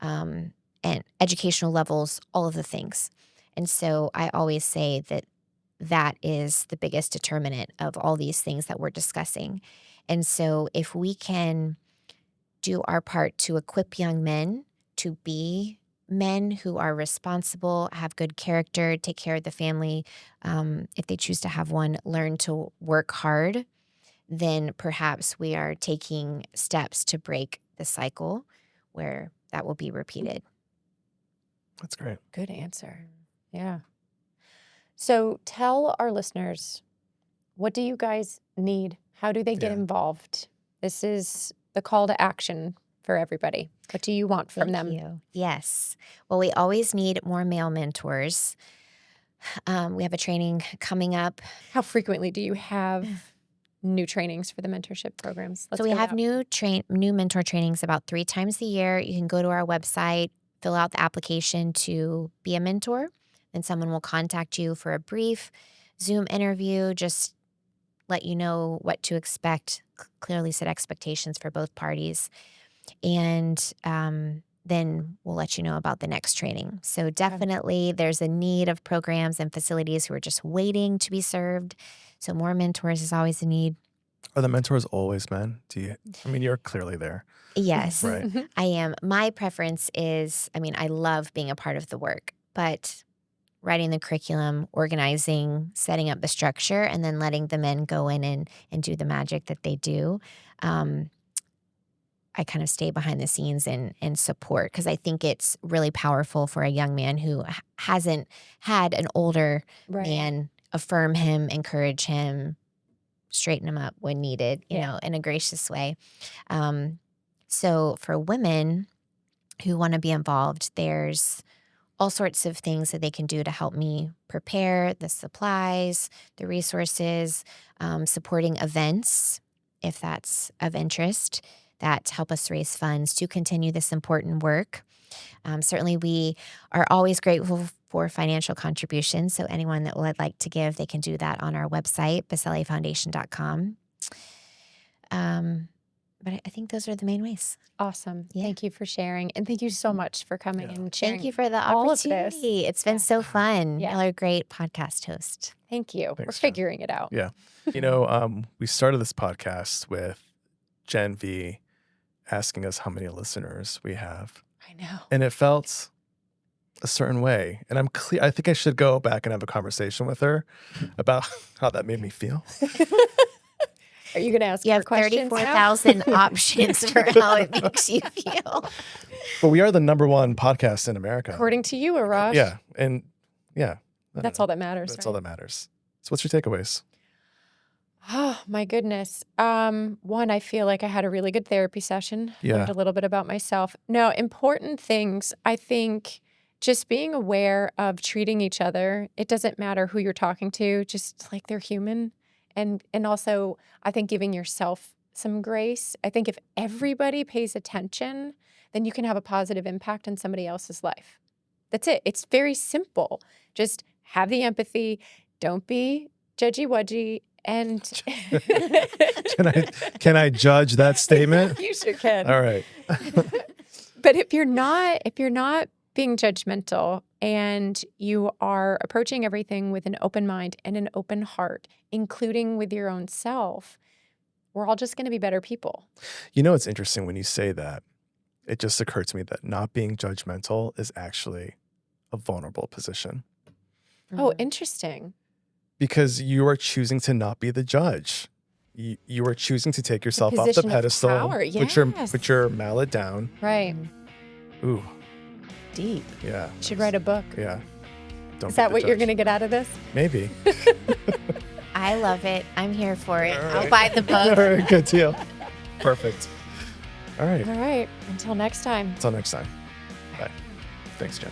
and educational levels, all of the things. And so I always say that is the biggest determinant of all these things that we're discussing. And so if we can do our part to equip young men to be men who are responsible, have good character, take care of the family, if they choose to have one, learn to work hard, then perhaps we are taking steps to break the cycle where that will be repeated. That's great. Good answer. Yeah. So tell our listeners, what do you guys need? How do they get Yeah. involved? This is the call to action for everybody. What do you want from them? Thank you. Yes. Well, we always need more male mentors. We have a training coming up. How frequently do you have new trainings for the mentorship programs? So we have new mentor trainings about 3 times a year. You can go to our website, fill out the application to be a mentor. Then someone will contact you for a brief Zoom interview, just let you know what to expect, clearly set expectations for both parties. And then we'll let you know about the next training. So definitely there's a need of programs and facilities who are just waiting to be served. So more mentors is always a need. Are the mentors always men? You're clearly there. Yes, Right. I am. My preference is, I love being a part of the work, but writing the curriculum, organizing, setting up the structure, and then letting the men go in and do the magic that they do. I kind of stay behind the scenes and support because I think it's really powerful for a young man who hasn't had an older man affirm him, encourage him, straighten him up when needed, you know, in a gracious way. So for women who want to be involved, there's all sorts of things that they can do to help me prepare the supplies, the resources, supporting events, if that's of interest, that help us raise funds to continue this important work. Certainly, we are always grateful for financial contributions. So anyone that would like to give, they can do that on our website, bosellifoundation.com. But I think those are the main ways. Awesome. Yeah. Thank you for sharing. And thank you so much for coming and sharing. Thank you for the all of this. opportunity. It's been so fun. Yeah. Y'all are a great podcast host. Thank you. Thanks, We're Jen. figuring it out. Yeah. We started this podcast with Jen V asking us how many listeners we have. I know. And it felt a certain way. And I'm clear. I think I should go back and have a conversation with her about how that made me feel. Are you going to ask You her have questions now? 30,000 options for how it makes you feel. But we are the #1 podcast in America. According to you, Arash. Yeah. And yeah. That's all that matters. That's all that matters. So what's your takeaways? Oh, my goodness. One, I feel like I had a really good therapy session. Yeah. Learned a little bit about myself. No, important things. I think just being aware of treating each other. It doesn't matter who you're talking to, just like they're human. And also, I think giving yourself some grace. I think if everybody pays attention, then you can have a positive impact on somebody else's life. That's it. It's very simple. Just have the empathy. Don't be judgy-wudgy. And Can I judge that statement? You sure can. All right. But if you're not being judgmental and you are approaching everything with an open mind and an open heart, including with your own self, we're all just going to be better people. You know, it's interesting when you say that. It just occurred to me that not being judgmental is actually a vulnerable position Oh, interesting. because you are choosing to not be the judge. You are choosing to take yourself off the position of pedestal, power, put your mallet down. Right. Ooh, Deep. yeah. You should write a book. Yeah. Don't Is be that the what you're judge. going to get out of this? Maybe. I love it. I'm here for it. All I'll right. buy the All book. right, good deal. Perfect. All right. All right. Until next time. Until next time. Bye. Thanks, Jen.